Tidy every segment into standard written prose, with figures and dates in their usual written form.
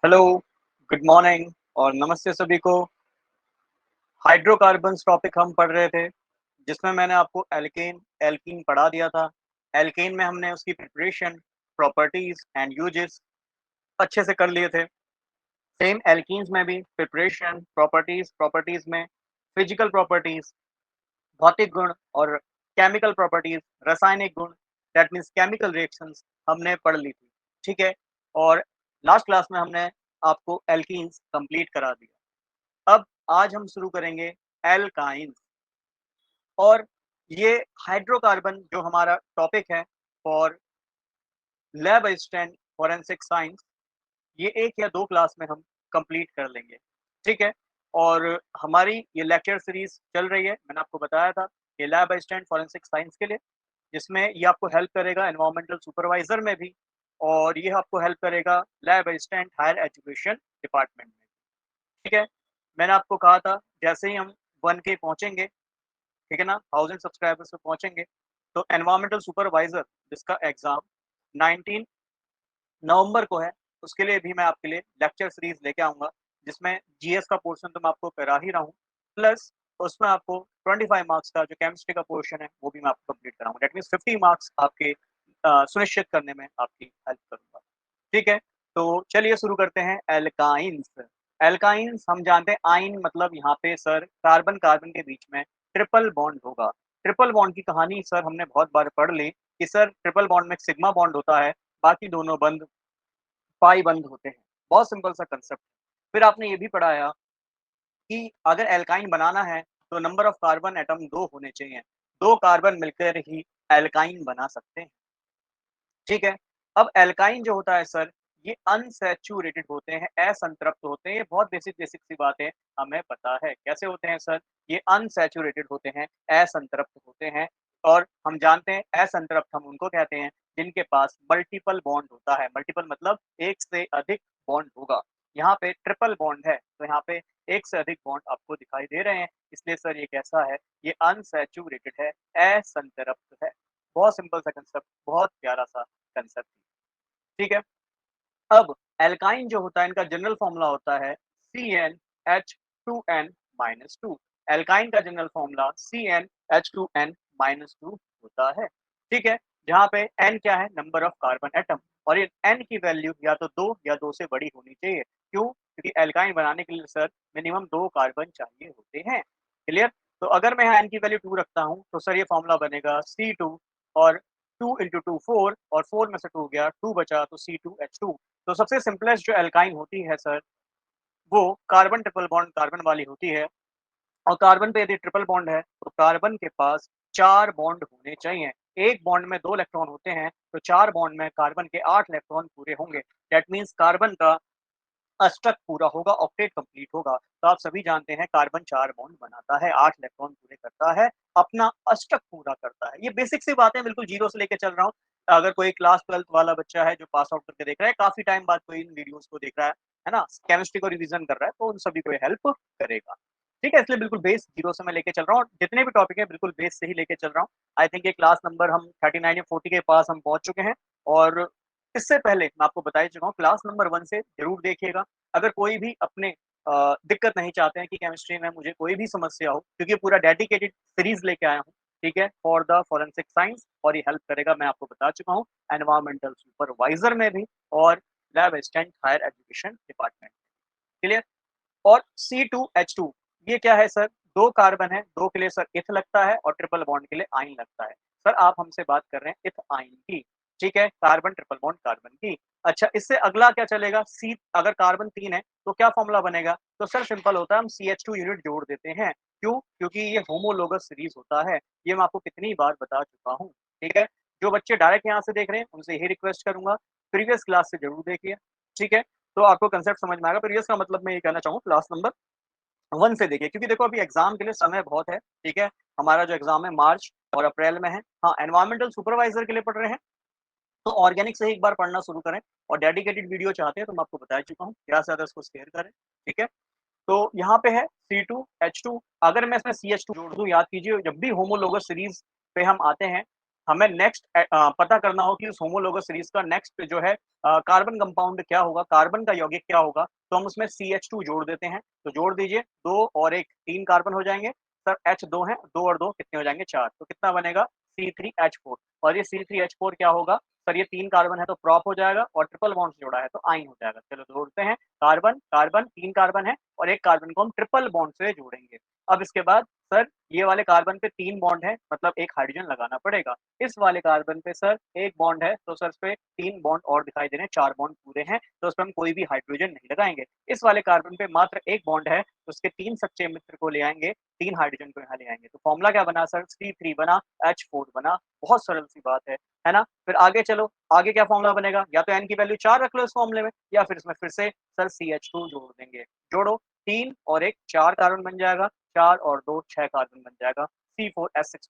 Hello, good morning और नमस्ते सभी को। हाइड्रोकार्बन्स टॉपिक हम पढ़ रहे थे, जिसमें मैंने आपको एल्केन, एल्कीन पढ़ा दिया था। एल्केन में हमने उसकी प्रिपरेशन, प्रॉपर्टीज़ एंड यूजेस अच्छे से कर लिए थे। सेम एल्कीन्स में भी प्रिपरेशन, प्रॉपर्टीज़ में फिजिकल प्रॉपर्टीज़, भौतिक गुण और केमिकल प्रॉपर्टीज़, रासायनिक गुण, दैट मीन्स केमिकल रिएक्शंस हमने पढ़ ली थी, ठीक है? और लास्ट क्लास में हमने आपको एल्कीन्स कंप्लीट करा दिया। अब आज हम शुरू करेंगे एल्काइन्स और ये हाइड्रोकार्बन जो हमारा टॉपिक है for lab assistant forensic science, ये एक या दो क्लास में हम कंप्लीट कर लेंगे, ठीक है? और हमारी ये लेक्चर सीरीज चल रही है, मैंने आपको बताया था ये लैब असिस्टेंट फोरेंसिक साइंस के लिए, जिसमें ये आपको हेल्प करेगा एनवायरमेंटल सुपरवाइजर में भी, और ये आपको हेल्प करेगा lab assistant higher education department में, ठीक है? मैंने आपको कहा था जैसे ही हम 1K पहुंचेंगे, ठीक है ना, 1000 सब्सक्राइबर्स पे पहुंचेंगे, तो एनवायरमेंटल सुपरवाइजर जिसका एग्जाम 19 नवंबर को है, उसके लिए भी मैं आपके लिए लेक्चर सीरीज लेके आऊंगा, जिसमें जीएस का पोर्शन तो मैं आपको करा ही रहा हूँ, प्लस उसमें आपको 25 मार्क्स का जो केमिस्ट्री का पोर्शन है वो भी मैं आपको कंप्लीट कराऊंगा। दैट मीन्स 50 मार्क्स आपके सुनिश्चित करने में आपकी हेल्प करूंगा, ठीक है? तो चलिए शुरू करते हैं एल्काइंस। एल्काइंस हम जानते हैं, आइन मतलब यहाँ पे सर कार्बन कार्बन के बीच में ट्रिपल बॉन्ड होगा। ट्रिपल बॉन्ड की कहानी सर हमने बहुत बार पढ़ ली कि सर ट्रिपल बॉन्ड में एक सिग्मा बॉन्ड होता है, बाकी दोनों बंद पाई बंद होते हैं। बहुत सिंपल सा कंसेप्ट। फिर आपने ये भी पढ़ाया कि अगर एल्काइन बनाना है तो नंबर ऑफ कार्बन एटम 2 होने चाहिए। 2 कार्बन मिलकर ही एल्काइन बना सकते हैं, ठीक है? अब एल्काइन जो होता है सर, ये अनसैचुरेटेड होते हैं, असंतृप्त होते हैं। ये बहुत बेसिक बेसिक सी बात है, हमें पता है। कैसे होते हैं सर? ये अनसैचुरेटेड होते हैं, असंतृप्त होते हैं, और हम जानते हैं असंतृप्त हम उनको कहते हैं जिनके पास मल्टीपल बॉन्ड होता है। मल्टीपल मतलब एक से अधिक बॉन्ड होगा। यहाँ पे ट्रिपल बॉन्ड है, तो यहाँ पे एक से अधिक बॉन्ड आपको दिखाई दे रहे हैं, इसलिए सर ये कैसा है? ये अनसैचुरेटेड है, असंतृप्त है। बहुत सिंपल सा कंसेप्ट, बहुत प्यारा सा कंसेप्ट, ठीक है? अब एल्काइन जो होता है, इनका जनरल फॉर्मूला होता है CnH2n-2। एल्काइन का जनरल फॉर्मूला CnH2n-2 होता है, ठीक है? जहाँ पे n क्या है? नंबर ऑफ कार्बन एटम, और ये n की वैल्यू या तो 2 या 2 से बड़ी होनी चाहिए। क्यों? क्योंकि एल्काइन बनाने के लिए सर मिनिमम 2 कार्बन चाहिए होते हैं। क्लियर? तो अगर मैं यहाँ n की वैल्यू 2 रखता हूँ, तो सर ये फॉर्मूला बनेगा C2, और 2 इंटू 2 4, और 4 में से 2 गया, 2 बचा, तो C2H2। तो सबसे सिंपलेस्ट जो एल्काइन होती है सर, वो कार्बन ट्रिपल बॉन्ड कार्बन वाली होती है, और कार्बन पे यदि ट्रिपल बॉन्ड है तो कार्बन के पास 4 बॉन्ड होने चाहिए। एक बॉन्ड में 2 इलेक्ट्रॉन होते हैं, तो 4 बॉन्ड में कार्बन के 8 इलेक्ट्रॉन पूरे होंगे। दैट मीन्स कार्बन का अष्टक पूरा होगा, ऑक्टेट कंप्लीट होगा। तो आप सभी जानते हैं कार्बन 4 बॉन्ड बनाता है, 8 इलेक्ट्रॉन पूरे करता है, अपना अष्टक पूरा करता है। ये बेसिक सी बातें बिल्कुल जीरो से लेके चल रहा हूँ। अगर कोई क्लास 12th वाला बच्चा है जो पास आउट करके देख रहा है, काफ़ी टाइम बाद कोई इन वीडियोज़ को देख रहा है ना? केमिस्ट्री को रिवीजन कर रहा है, तो उन सभी को ये हेल्प करेगा। ठीक है? इसलिए बिल्कुल बेस जीरो से मैं लेके चल रहा हूँ, और जितने भी टॉपिक हैं बिल्कुल बेस से ही लेके चल रहा हूँ। आई थिंक ये क्लास नंबर हम 39 या 40 के पास हम पहुँच चुके हैं, और इससे पहले मैं आपको बता ही चुका हूँ, क्लास नंबर 1 से ज़रूर देखिएगा। अगर कोई भी अपने दिक्कत नहीं चाहते हैं कि केमिस्ट्री में मुझे कोई भी समस्या हो, क्योंकि पूरा डेडिकेटेड सीरीज लेके आया हूँ, ठीक है, फॉर द फॉरेंसिक साइंस, और ये हेल्प करेगा, मैं आपको बता चुका हूँ, एनवायरमेंटल सुपरवाइजर में भी, और lab assistant higher education department. Clear? और C2H2 ये क्या है सर? 2 कार्बन है, 2 के लिए सर इथ लगता है, और ट्रिपल बॉन्ड के लिए आइन लगता है। सर आप हमसे बात कर रहे हैं इथ आइन की, ठीक है? कार्बन ट्रिपल बॉन्ड कार्बन की। अच्छा, इससे अगला क्या चलेगा? सी, अगर कार्बन 3 है तो क्या फॉर्मूला बनेगा? तो सर सिंपल होता है, हम CH2 यूनिट जोड़ देते हैं। क्यों? क्योंकि ये होमोलोगस सीरीज होता है। ये मैं आपको कितनी बार बता चुका हूँ, ठीक है? जो बच्चे डायरेक्ट यहाँ से देख रहे हैं उनसे यही रिक्वेस्ट करूंगा, प्रीवियस क्लास से जरूर देखिए, ठीक है? तो आपको कंसेप्ट समझ में आएगा। प्रीवियस का मतलब मैं ये कहना चाहूँ, क्लास नंबर 1 से देखिए, क्योंकि देखो अभी एग्जाम के लिए समय बहुत है, ठीक है? हमारा जो एग्जाम है मार्च और अप्रैल में है। हाँ, एनवायरमेंटल सुपरवाइजर के लिए पढ़ रहे हैं तो ऑर्गेनिक से ही एक बार पढ़ना शुरू करें, और डेडिकेटेड वीडियो चाहते हैं तो मैं आपको बता चुका हूँ, ज़्यादा से ज़्यादा इसको शेयर करें, ठीक है? तो यहाँ पे है C2H2, अगर मैं इसमें CH2 जोड़ दूँ, याद कीजिए जब भी होमोलोगस सीरीज पे हम आते हैं, हमें नेक्स्ट पता करना हो कि उस होमोलोगस सीरीज़ का नेक्स्ट जो है कार्बन कंपाउंड क्या होगा, कार्बन का यौगिक क्या होगा, तो हम उसमें CH2 जोड़ देते हैं। तो जोड़ दीजिए 2 और 1 3 कार्बन हो जाएँगे। सर H 2 हैं, 2 और 2 कितने हो जाएँगे 4 तो कितना बनेगा C3H4 और ये C3H4 क्या होगा? सर ये 3 कार्बन है तो प्रॉप हो जाएगा और ट्रिपल बॉन्ड से जुड़ा है तो आइन हो जाएगा। चलो जोड़ते हैं कार्बन, कार्बन 3 कार्बन है और 1 कार्बन को हम ट्रिपल बॉन्ड से जोड़ेंगे। अब इसके बाद सर ये वाले कार्बन पे 3 बॉन्ड है मतलब 1 हाइड्रोजन लगाना पड़ेगा। इस वाले कार्बन पे सर 1 बॉन्ड है तो सर इस पे 3 बॉन्ड और दिखाई दे रहे हैं, 4 बॉन्ड पूरे हैं तो उसपे हम कोई भी हाइड्रोजन नहीं लगाएँगे। इस वाले कार्बन पे मात्र 1 बॉन्ड है तो उसके 3 सच्चे मित्र को ले आएँगे, 3 हाइड्रोजन को यहाँ ले आएँगे। तो फ़ॉर्मूला क्या बना सर C3 बना, H4 बना, बहुत सरल सी बात है ना? फिर आगे चलो, आगे क्या फ़ॉर्मूला बनेगा? या तो n की वैल्यू 4 रख लो इस फ़ॉर्मूले में या फिर इसमें फिर से सर CH2 जोड़ देंगे। जोड़ो 3 और 1 4 कार्बन बन जाएगा, 4 और 2 6 कार्बन बन जाएगा, C4H6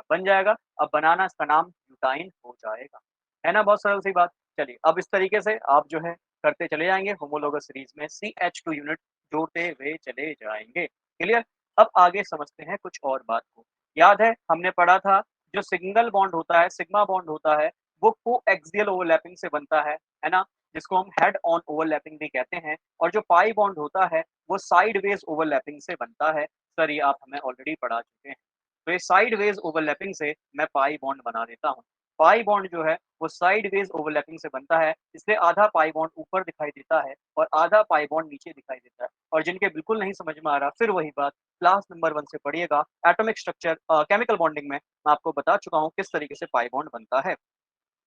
बन जाएगा। अब बनाना इसका नाम ब्यूटाइन हो जाएगा। है ना बहुत सरल सी बात? चलिए अब इस तरीके से आप जो है करते चले जाएँगे होमोलोगस सीरीज़ में CH2 यूनिट जोड़ते हुए चले जाएँगे। क्लियर? अब आगे समझते हैं कुछ और बात को। याद है हमने पढ़ा था जो सिंगल बॉन्ड होता है, सिग्मा बॉन्ड होता है, वो कोएक्सियल ओवरलैपिंग से बनता है ना? जिसको हम हेड ऑन ओवरलैपिंग भी कहते हैं और जो पाई बॉन्ड होता है, वो साइडवेज़ ओवरलैपिंग से बनता है। सर ये आप हमें ऑलरेडी पढ़ा चुके हैं। तो ये साइडवेज़ ओवरलैपिंग से मैं पाई बॉन्ड बना देता हूँ। पाई बॉन्ड जो है वो साइडवेज़ ओवरलैपिंग से बनता है, इसलिए आधा पाई बॉन्ड ऊपर दिखाई देता है और आधा पाई बॉन्ड नीचे दिखाई देता है। और जिनके बिल्कुल नहीं समझ में आ रहा, फिर वही बात क्लास नंबर 1 से पढ़िएगा, एटॉमिक स्ट्रक्चर केमिकल बॉन्डिंग में मैं आपको बता चुका हूँ किस तरीके से पाई बॉन्ड बनता है।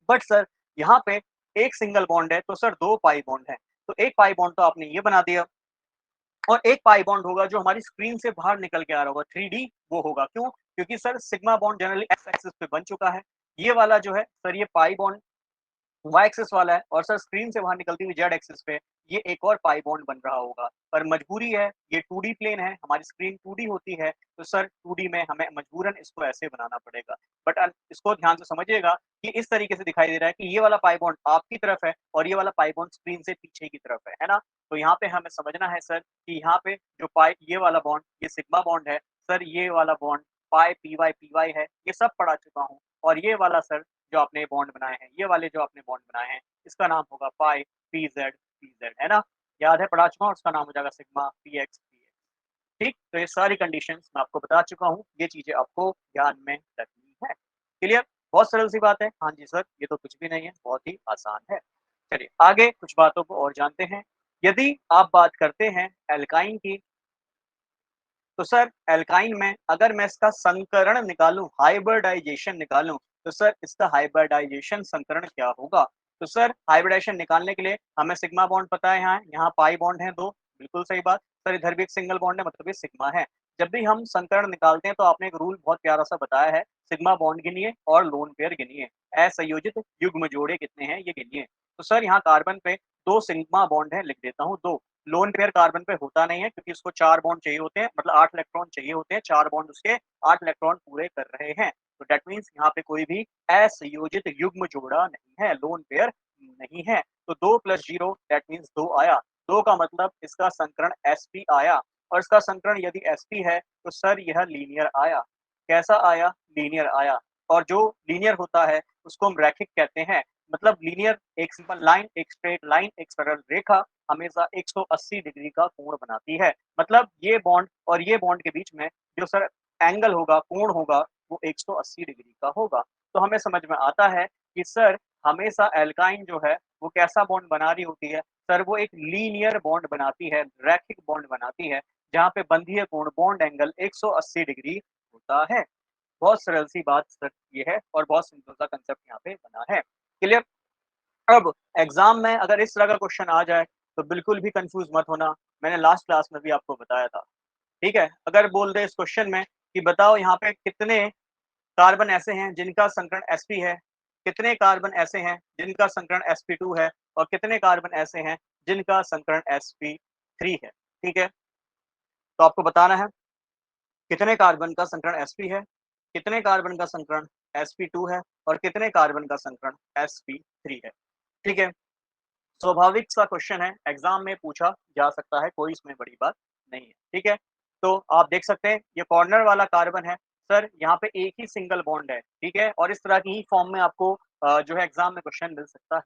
बट सर यहाँ पे एक सिंगल बॉन्ड है, तो सर 2 पाई बॉन्ड हैं। तो एक पाई बॉन्ड तो आपने ये बना दिया और एक पाई बॉन्ड होगा जो हमारी स्क्रीन से बाहर निकल के आ रहा होगा 3D वो होगा क्यों? क्योंकि sir sigma bond generally x axis पे बन चुका है। ये वाला जो है सर ये पाई बॉन्ड वाई एक्सिस वाला है और सर स्क्रीन से बाहर निकलती हुई जेड एक्सिस पे ये एक और पाई बॉन्ड बन रहा होगा। पर मजबूरी है, ये 2D प्लेन है, हमारी स्क्रीन 2D होती है, तो सर 2D में हमें मजबूरन इसको ऐसे बनाना पड़ेगा। बट इसको ध्यान से समझिएगा कि इस तरीके से दिखाई दे रहा है कि ये वाला पाई बॉन्ड आपकी तरफ है और ये वाला पाई बॉन्ड स्क्रीन से पीछे की तरफ है ना? तो यहाँ पे हमें समझना है सर कि यहाँ पे जो पाई ये वाला बॉन्ड ये सिग्मा बॉन्ड है, सर ये वाला बॉन्ड पाई पी वाई है, ये सब पढ़ा चुका हूँ और ये वाला सर जो आपने बॉन्ड बनाए हैं, ये वाले जो आपने बॉन्ड बनाए हैं, इसका नाम होगा पाई पीज़ेड है ना? याद है पढ़ा चुका हूँ, उसका नाम हो जाएगा सिग्मा पीएक्स। ठीक? तो ये सारी कंडीशंस मैं आपको बता चुका हूँ, ये चीज़ें आपको ध्यान में रखनी है। क्लियर? बहुत सरल सी बात है। हाँ जी सर, ये तो कुछ भी नहीं है, बहुत ही आसान है। चलिए आगे कुछ बातों को और जानते हैं। यदि आप बात करते हैं एल्काइन की तो सर एल्काइन में अगर मैं इसका संकरण निकालूँ, हाइब्रिडाइजेशन निकालूँ, तो सर इसका हाइब्रिडाइजेशन संकरण क्या होगा? तो सर हाइब्रिडाइजेशन निकालने के लिए हमें सिग्मा बॉन्ड पता है यहाँ पाई बॉन्ड है 2 बिल्कुल सही बात। सर इधर भी एक सिंगल बॉन्ड है मतलब ये सिग्मा है। जब भी हम संकरण निकालते हैं तो आपने एक रूल बहुत प्यारा-सा बताया है, सिग्मा बॉन्ड गिनिए और लोन पेयर गिनिए। असंयोजित युग्म जोड़े कितने हैं ये गिनिए। तो सर यहाँ कार्बन पे 2 सिग्मा बॉन्ड है, लिख देता हूँ 2 लोन पेयर कार्बन पे होता नहीं है क्योंकि उसको 4 बॉन्ड चाहिए होते हैं मतलब 8 इलेक्ट्रॉन चाहिए होते हैं, 4 बॉन्ड उसके 8 इलेक्ट्रॉन पूरे कर रहे हैं। तो दैट मीन्स यहाँ पे कोई भी असंयोजित युग्म जोड़ा नहीं है, लोन पेयर नहीं है। तो 2 + 0 दैट मीन्स 2 आया। 2 का मतलब इसका संकरण sp आया और इसका संकरण यदि sp है तो सर यह लीनियर आया। कैसा आया? लीनियर आया और जो लीनियर होता है उसको हम रैखिक कहते हैं। मतलब लीनियर एक सिंपल लाइन, एक स्ट्रेट लाइन, एक सरल रेखा हमेशा 180 डिग्री का कोण बनाती है। मतलब ये बॉन्ड और ये बॉन्ड के बीच में जो सर एंगल होगा, कोण होगा, वो 180 डिग्री का होगा। तो हमें समझ में आता है कि सर हमेशा एल्काइन जो है, वो कैसा बॉन्ड बना रही होती है? सर वो एक लीनियर बॉन्ड बनाती है, रैखिक बॉन्ड बनाती है, जहाँ पे बंधीय कोण बॉन्ड एंगल 180 डिग्री होता है। बहुत सरल सी बात सर ये है और बहुत सिंपल सा कांसेप्ट यहाँ पे बना है। क्लियर? अब एग्ज़ाम में अगर इस तरह का क्वेश्चन आ जाए, तो बिल्कुल भी कन्फ्यूज़ मत होना। मैंने लास्ट क्लास में भी आपको बताया था, ठीक है? अगर बोल दे इस क्वेश्चन में कि बताओ यहाँ पे कितने कार्बन ऐसे हैं जिनका संकरण sp है, कितने कार्बन ऐसे हैं जिनका संकरण sp2 है और कितने कार्बन ऐसे हैं जिनका संकरण sp3 है, ठीक है? तो आपको बताना है कितने कार्बन का संकरण sp है, कितने कार्बन का संकरण sp2 है और कितने कार्बन का संकरण sp3 है, ठीक है? स्वाभाविक सा क्वेश्चन है, एग्ज़ाम में पूछा जा सकता है, कोई इसमें बड़ी बात नहीं है, ठीक है? तो आप देख सकते हैं ये कॉर्नर वाला कार्बन है, सर यहाँ पे एक ही सिंगल बॉन्ड है, ठीक है? और इस तरह की ही फॉर्म में आपको जो है एग्ज़ाम में क्वेश्चन मिल सकता है,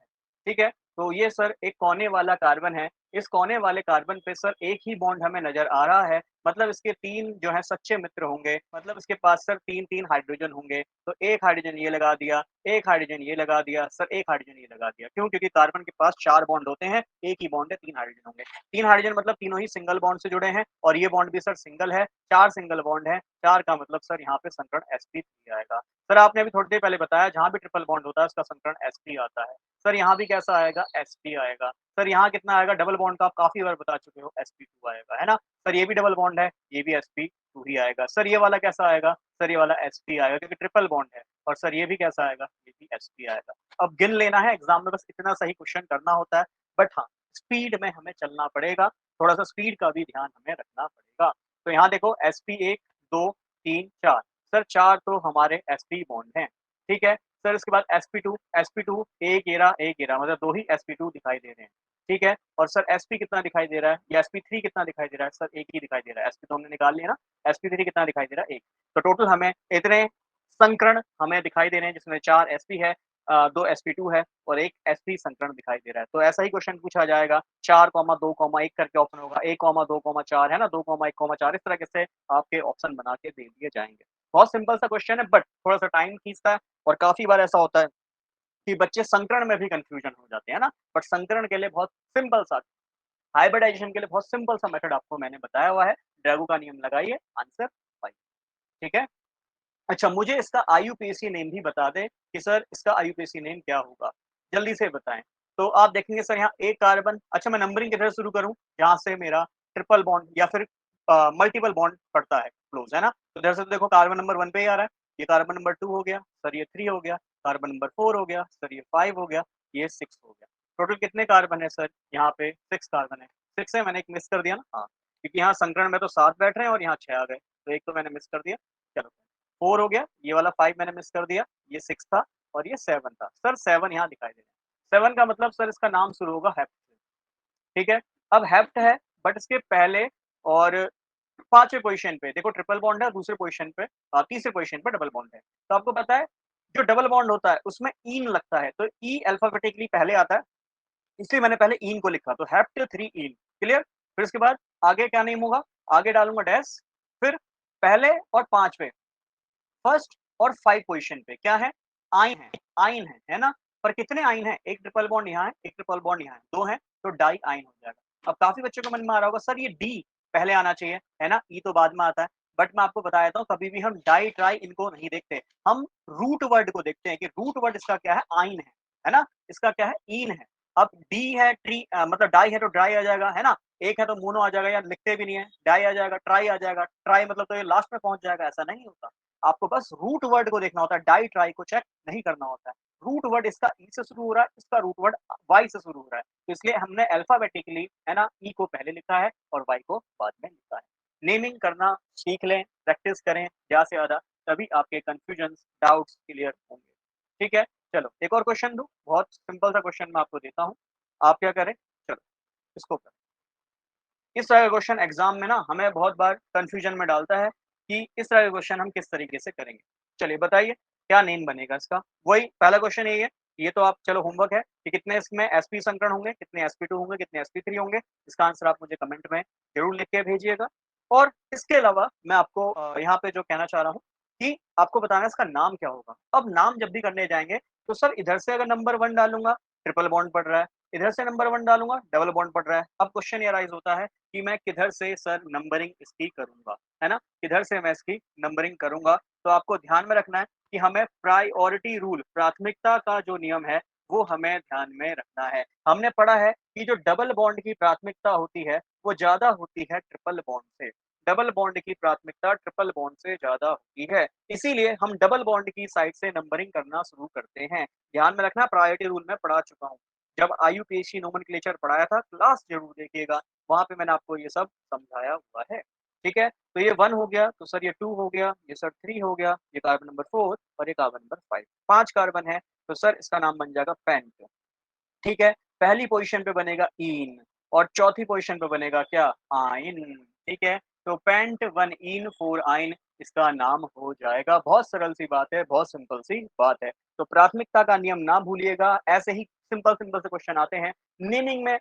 ठीक है? तो ये सर एक कोने वाला कार्बन है, इस कोने वाले कार्बन पे सर एक ही बॉन्ड हमें नज़र आ रहा है, मतलब इसके 3 जो है सच्चे मित्र होंगे, मतलब इसके पास सर 3-3 हाइड्रोजन होंगे, तो 1 हाइड्रोजन ये लगा दिया, 1 हाइड्रोजन ये लगा दिया, सर 1 हाइड्रोजन ये लगा दिया। क्यों? क्योंकि कार्बन के पास 4 बॉन्ड होते हैं, एक ही बॉन्ड है, 3 हाइड्रोजन होंगे। 3 हाइड्रोजन मतलब तीनों ही सिंगल बॉन्ड से जुड़े हैं और ये बॉन्ड भी सर सिंगल है, 4 सिंगल बॉन्ड है, 4 का मतलब सर यहाँ पे संकरण sp3 आएगा। सर आपने अभी थोड़ी देर पहले बताया जहाँ भी ट्रिपल बॉन्ड होता है उसका संकरण sp आता है। सर यहाँ भी कैसा आएगा? sp आएगा। सर यहाँ कितना आएगा? डबल बॉन्ड का आप काफ़ी बार बता चुके हो sp2 आएगा, है ना? सर ये भी डबल बॉन्ड है, ये भी sp2 ही आएगा। सर ये वाला कैसा आएगा? सर ये वाला sp आएगा क्योंकि ट्रिपल बॉन्ड है और सर ये भी कैसा आएगा? ये भी sp आएगा। अब गिन लेना है एग्ज़ाम में बस इतना सही क्वेश्चन करना होता है, बट हाँ, स्पीड में हमें चलना पड़ेगा, थोड़ा-सा स्पीड का भी ध्यान हमें रखना पड़ेगा। तो यहाँ देखो sp1, 2, 3, 4 सर 4 तो हमारे sp बॉन्ड हैं, ठीक है? सर इसके बाद sp2 एक घेरा मतलब 2 ही sp2 दिखाई दे रहे हैं, ठीक है? और सर sp कितना दिखाई दे रहा है? या sp3 कितना दिखाई दे रहा है? सर 1 ही दिखाई दे रहा है, sp तो हमने निकाल लिया ना, sp3 कितना दिखाई दे रहा है? 1 तो टोटल हमें इतने संकरण हमें दिखाई दे रहे हैं जिसमें 4 sp है 2 sp2 है और 1 sp संकरण दिखाई दे रहा है। तो ऐसा ही क्वेश्चन पूछा जाएगा 4, 2, 1 करके ऑप्शन होगा 1, 2, 4 है ना 2, 1, 4 इस तरीके से आपके ऑप्शन बना के दे दिए जाएँगे। बहुत सिंपल सा क्वेश्चन है बट थोड़ा-सा टाइम खींचता है और काफ़ी बार ऐसा होता है कि बच्चे संकरण में भी कन्फ्यूज़न हो जाते हैं ना, बट संकरण के लिए बहुत सिंपल सा हाइब्रिडाइजेशन के लिए बहुत सिंपल सा मेथड आपको मैंने बताया हुआ है। ड्रैगो का नियम लगाइए, आंसर फाइव ठीक है? अच्छा मुझे इसका आईयूपीएसी नेम भी बता दें कि सर इसका आईयूपीएसी नेम क्या होगा? जल्दी से बताएँ। तो आप देखेंगे सर यहाँ एक कार्बन अच्छा मैं नंबरिंग किधर शुरू करूँ? जहाँ से मेरा ट्रिपल बॉन्ड या फिर मल्टीपल बॉन्ड पड़ता है क्लोज़, है ना? तो इधर से तो देखो कार्बन नंबर 1 पे ही आ रहा है। ये कार्बन नंबर 2 हो गया, सर ये 3 हो गया, कार्बन नंबर 4 हो गया, सर ये 5 हो गया, ये 6 हो गया। टोटल कितने कार्बन है सर? यहाँ पे 6 कार्बन है। 6 है मैंने एक मिस कर दिया ना? हाँ, क्योंकि यहाँ संकरण में तो 7 बैठ रहे हैं और यहाँ 6 आ गए। तो एक तो मैंने मिस कर दिया। चलो 4 हो गया, ये वाला 5 मैंने मिस कर दिया, ये 6 था और ये 7 था। सर 7 यहाँ दिखाई दे रहा है। 7 का मतलब सर इसका नाम शुरू होगा हेप्ट से, ठीक है? अब हेप्ट है बट इसके पहले और 5वें पोज़ीशन पे देखो ट्रिपल बॉन्ड है, दूसरे पोज़ीशन पे 3रे पोज़ीशन पे डबल बॉन्ड है। तो आपको पता है जो डबल बॉन्ड होता है उसमें ईन लगता है, तो ई अल्फ़ाबेटिकली पहले आता है, इसलिए मैंने पहले ईन को लिखा, तो हेप्ट 3 ईन, क्लियर? फिर उसके बाद आगे क्या नेम होगा? आगे डालूँगा डैश, फिर पहले और 5वें फर्स्ट और 5 पोज़ीशन पे क्या है? आइन है ना? पर कितने आइन हैं? एक ट्रिपल बॉन्ड यहाँ है, एक ट्रिपल बॉन्ड यहाँ है, 2 हैं, तो डाई आइन हो जाएगा। अब काफ़ी बच्चों को मन में आ रहा होगा सर ये डी पहले आना चाहिए, है ना? ई तो बाद में आता है। बट मैं आपको बता देता हूँ कभी भी हम डाई, ट्राई इनको नहीं देखते। हम रूट वर्ड को देखते हैं कि रूट वर्ड इसका क्या है? आइन है ना? इसका क्या है? ईन है। अब डी है मतलब डाई है तो ड्राई आ जाएगा, है ना? एक है तो मोनो आ जाएगा या लिखते भी नहीं है, डाई आ जाएगा, ट्राई आ जाएगा, ट्राई मतलब तो ये लास्ट में पहुँच जाएगा, ऐसा नहीं होता। आपको बस रूट वर्ड को देखना होता है, डाई ट्राई को चेक नहीं करना होता है। रूट वर्ड इसका ई से शुरू हो रहा है, इसका रूट वर्ड वाई से शुरू हो रहा है। तो इसलिए हमने अल्फाबेटिकली है ना ई को पहले लिखा है और वाई को बाद में लिखा है। नेमिंग करना सीख लें, प्रैक्टिस करें ज़्यादा से ज़्यादा, तभी आपके कन्फ्यूजन्स, डाउट्स क्लियर होंगे। ठीक है? चलो एक और क्वेश्चन दूँ? बहुत सिंपल सा क्वेश्चन मैं आपको देता हूँ। आप क्या करें? चलो इसको करें। इस तरह का क्वेश्चन एग्ज़ाम में ना हमें बहुत बार कन्फ्यूजन में डालता है कि इस तरह के क्वेश्चन हम किस तरीके से करेंगे। चलिए बताइए क्या नेम बनेगा इसका? वही पहला क्वेश्चन यही है, ये तो आप चलो होमवर्क है कि कितने इसमें sp संकरण होंगे, कितने sp2 होंगे, कितने sp3 होंगे। इसका आंसर आप मुझे कमेंट में ज़रूर लिख के भेजिएगा। और इसके अलावा मैं आपको यहाँ पे जो कहना चाह रहा हूँ कि आपको बताना है इसका नाम क्या होगा। अब नाम जब भी करने जाएँगे तो सर इधर से अगर नंबर 1 डालूँगा, ट्रिपल बॉन्ड पड़ रहा है, इधर से नंबर 1 डालूँगा, डबल बॉन्ड पड़ रहा है। अब क्वेश्चन ये राइज़ होता है कि मैं किधर से सर नंबरिंग इसकी करूँगा, है ना? किधर से मैं इसकी नंबरिंग करूँगा? तो आपको ध्यान में रखना है कि हमें प्रायोरिटी रूल प्राथमिकता का जो नियम है, वो हमें ध्यान में रखना है। हमने पढ़ा है कि जो डबल बॉन्ड की प्राथमिकता होती है, वो ज़्यादा होती है ट्रिपल बॉन्ड से। डबल बॉन्ड की प्राथमिकता ट्रिपल बॉन्ड से ज़्यादा होती है। इसीलिए हम डबल बॉन्ड की साइड से नंबरिंग करना शुरू करते हैं। ध्यान में रखना प्रायोरिटी रूल मैं पढ़ा चुका हूँ। जब आईयूपीएसी नोमेनक्लेचर पढ़ाया था, क्लास ज़रूर देखिएगा, वहाँ पे मैंने आपको ये सब समझाया हुआ है। ठीक है? तो ये 1 हो गया, तो सर ये 2 हो गया, ये सर 3 हो गया, ये कार्बन नंबर 4 और ये कार्बन नंबर 5। 5 कार्बन है, तो सर इसका नाम बन जाएगा पेंट। ठीक है? पहली पोज़ीशन पे बनेगा ईन और चौथी पोज़ीशन पे बनेगा क्या? आइन, ठीक है? तो पेंट 1 ईन 4 आइन इसका नाम हो जाएगा। बहुत सरल सी बात है, बहुत सिंपल सी बात है। तो प्राथमिकता का नियम ना भूलिएगा, ऐसे ही सिंपल से क्वेश्चन आते हैं। नेमिंग में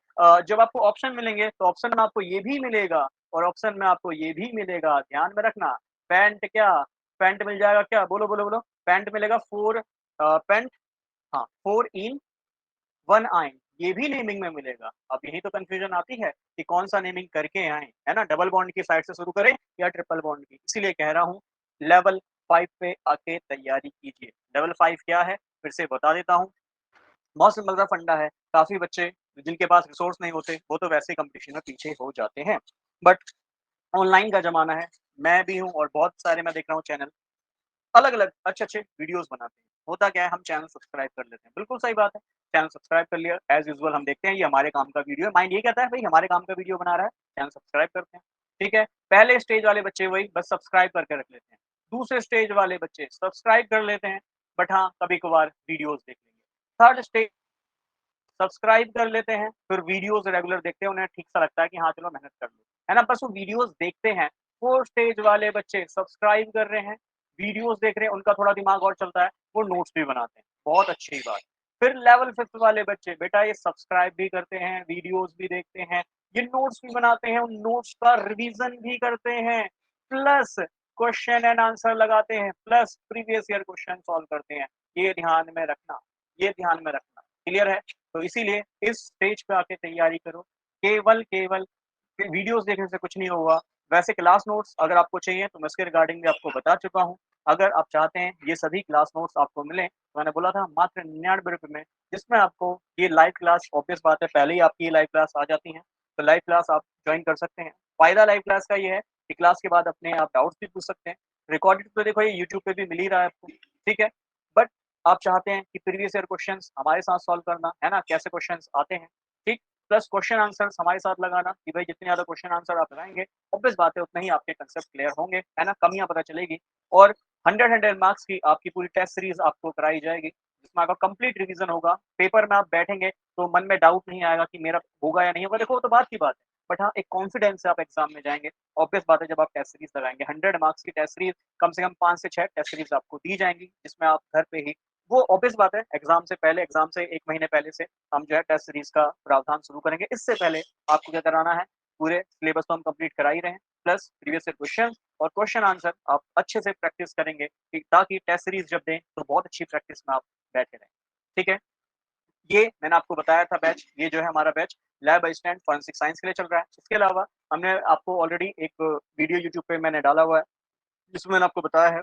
जब आपको ऑप्शन मिलेंगे तो ऑप्शन में आपको ये भी मिलेगा और ऑप्शन में आपको ये भी मिलेगा, ध्यान में रखना। पैंट क्या? पैंट मिल जाएगा क्या? बोलो, बोलो, बोलो। पैंट मिलेगा 4 पैंट, हाँ, 4 इन 1 आइन, ये भी नेमिंग में मिलेगा। अब यही तो कन्फ्यूजन आती है कि कौन-सा नेमिंग करके आएँ, है ना? डबल बॉन्ड की साइड से शुरू करें या ट्रिपल बॉन्ड की? इसीलिए कह रहा हूँ, लेवल 5 पे आके तैयारी कीजिए। लेवल 5 क्या है? फिर से बता देता हूँ। बहुत सिंपल सा फंडा है। काफ़ी बच्चे जिनके पास रिसोर्स नहीं होते, वो तो वैसे ही कॉम्पिटिशन में पीछे हो जाते हैं। बट ऑनलाइन का ज़माना है, मैं भी हूँ और बहुत सारे मैं देख रहा हूँ चैनल अलग-अलग अच्छे-अच्छे वीडियोज़ बनाते हैं। होता क्या है, हम चैनल सब्सक्राइब कर लेते हैं। बिल्कुल सही बात है, चैनल सब्सक्राइब कर लिया, एज़ यूजुअल हम देखते हैं ये हमारे काम का वीडियो है, माइंड ये कहता है भई हमारे काम का वीडियो बना रहा है, चैनल सब्सक्राइब करते हैं। ठीक है? पहले स्टेज वाले बच्चे वही बस सब्सक्राइब करके रख लेते हैं। दूसरे स्टेज वाले बच्चे सब्सक्राइब कर लेते हैं, बट हाँ, कभी-कभार वीडियोज़ देख लेंगे। थर्ड स्टेज सब्सक्राइब कर लेते हैं, फिर वीडियोज़ रेगुलर देखते हैं, उन्हें ठीक-सा लगता है कि हाँ, चलो मेहनत कर लो, है ना? बस वो वीडियोज़ देखते हैं। 4 स्टेज वाले बच्चे सब्सक्राइब कर रहे हैं, वीडियोज़ देख रहे हैं, उनका थोड़ा दिमाग और चलता है, वो नोट्स भी बनाते हैं, बहुत अच्छी बात। फिर लेवल 5th वाले बच्चे, बेटा ये सब्सक्राइब भी करते हैं, वीडियोज़ भी देखते हैं, ये नोट्स भी बनाते हैं, उन नोट्स का रिवीज़न भी करते हैं, प्लस क्वेश्चन एंड आंसर लगाते हैं, plus previous year question solve करते हैं। ये ध्यान में रखना, ये ध्यान में रखना, क्लियर है? तो इसीलिए इस स्टेज पे आके तैयारी करो। केवल वीडियोज़ देखने से कुछ नहीं होगा। वैसे क्लास नोट्स अगर आपको चाहिए तो मैं इसके रिगार्डिंग भी आपको बता चुका हूँ। अगर आप चाहते हैं ये सभी क्लास नोट्स आपको मिलें, तो मैंने बोला था मात्र ₹99 में, जिसमें आपको ये लाइव क्लास ऑब्वियस बात है पहले ही आपकी ये लाइव क्लास आ जाती हैं, तो लाइव क्लास आप जॉइन कर सकते हैं। फ़ायदा लाइव क्लास का ये है कि क्लास के बाद अपने आप डाउट्स भी पूछ सकते हैं। रिकॉर्डेड तो देखो ये यूट्यूब पे भी मिल ही रहा है आपको, ठीक है? बट आप चाहते हैं कि प्रीवियस ईयर क्वेश्चंस हमारे साथ सॉल्व करना, है ना? कैसे क्वेश्चंस आते हैं, ठीक? प्लस क्वेश्चन आंसर्स हमारे साथ लगाना कि भाई जितने ज़्यादा क्वेश्चन आंसर आप लगाएँगे, ऑब्वियस बात है उतना ही आपके कांसेप्ट क्लियर होंगे, है ना? कमियाँ पता चलेगी और 100 मार्क्स की आपकी पूरी टेस्ट सीरीज़ आपको कराई जाएगी, जिसमें आपका कंप्लीट रिवीजन होगा। पेपर में आप बैठेंगे, तो मन में डाउट नहीं आएगा कि मेरा होगा या नहीं होगा, देखो वो तो बात की बात है। बट हाँ, एक कॉन्फिडेंस से आप एग्ज़ाम में जाएँगे। ऑब्वियस बात है जब आप टेस्ट सीरीज़ लगाएँगे, 100 मार्क्स की टेस्ट सीरीज़ कम से कम 5 से 6 टेस्ट सीरीज़ आपको दी जाएँगी, जिसमें आप घर पे ही वो ऑब्वियस बात है एग्ज़ाम से पहले, एग्ज़ाम से 1 महीने पहले से हम जो है टेस्ट सीरीज़ का प्रावधान शुरू करेंगे। इससे पहले आपको क्या कराना है, पूरे सिलेबस तो हम कंप्लीट करा ही रहे हैं, प्लस प्रीवियस ईयर क्वेश्चन और क्वेश्चन आंसर आप अच्छे से प्रैक्टिस करेंगे कि ताकि टेस्ट सीरीज़ जब दें, तो बहुत अच्छी प्रैक्टिस में आप बैठे रहें। ठीक है? ये मैंने आपको बताया था बैच, ये जो है हमारा batch lab assistant forensic science के लिए चल रहा है। इसके अलावा हमने आपको ऑलरेडी एक वीडियो यूट्यूब पे मैंने डाला हुआ है, जिसमें मैंने आपको बताया है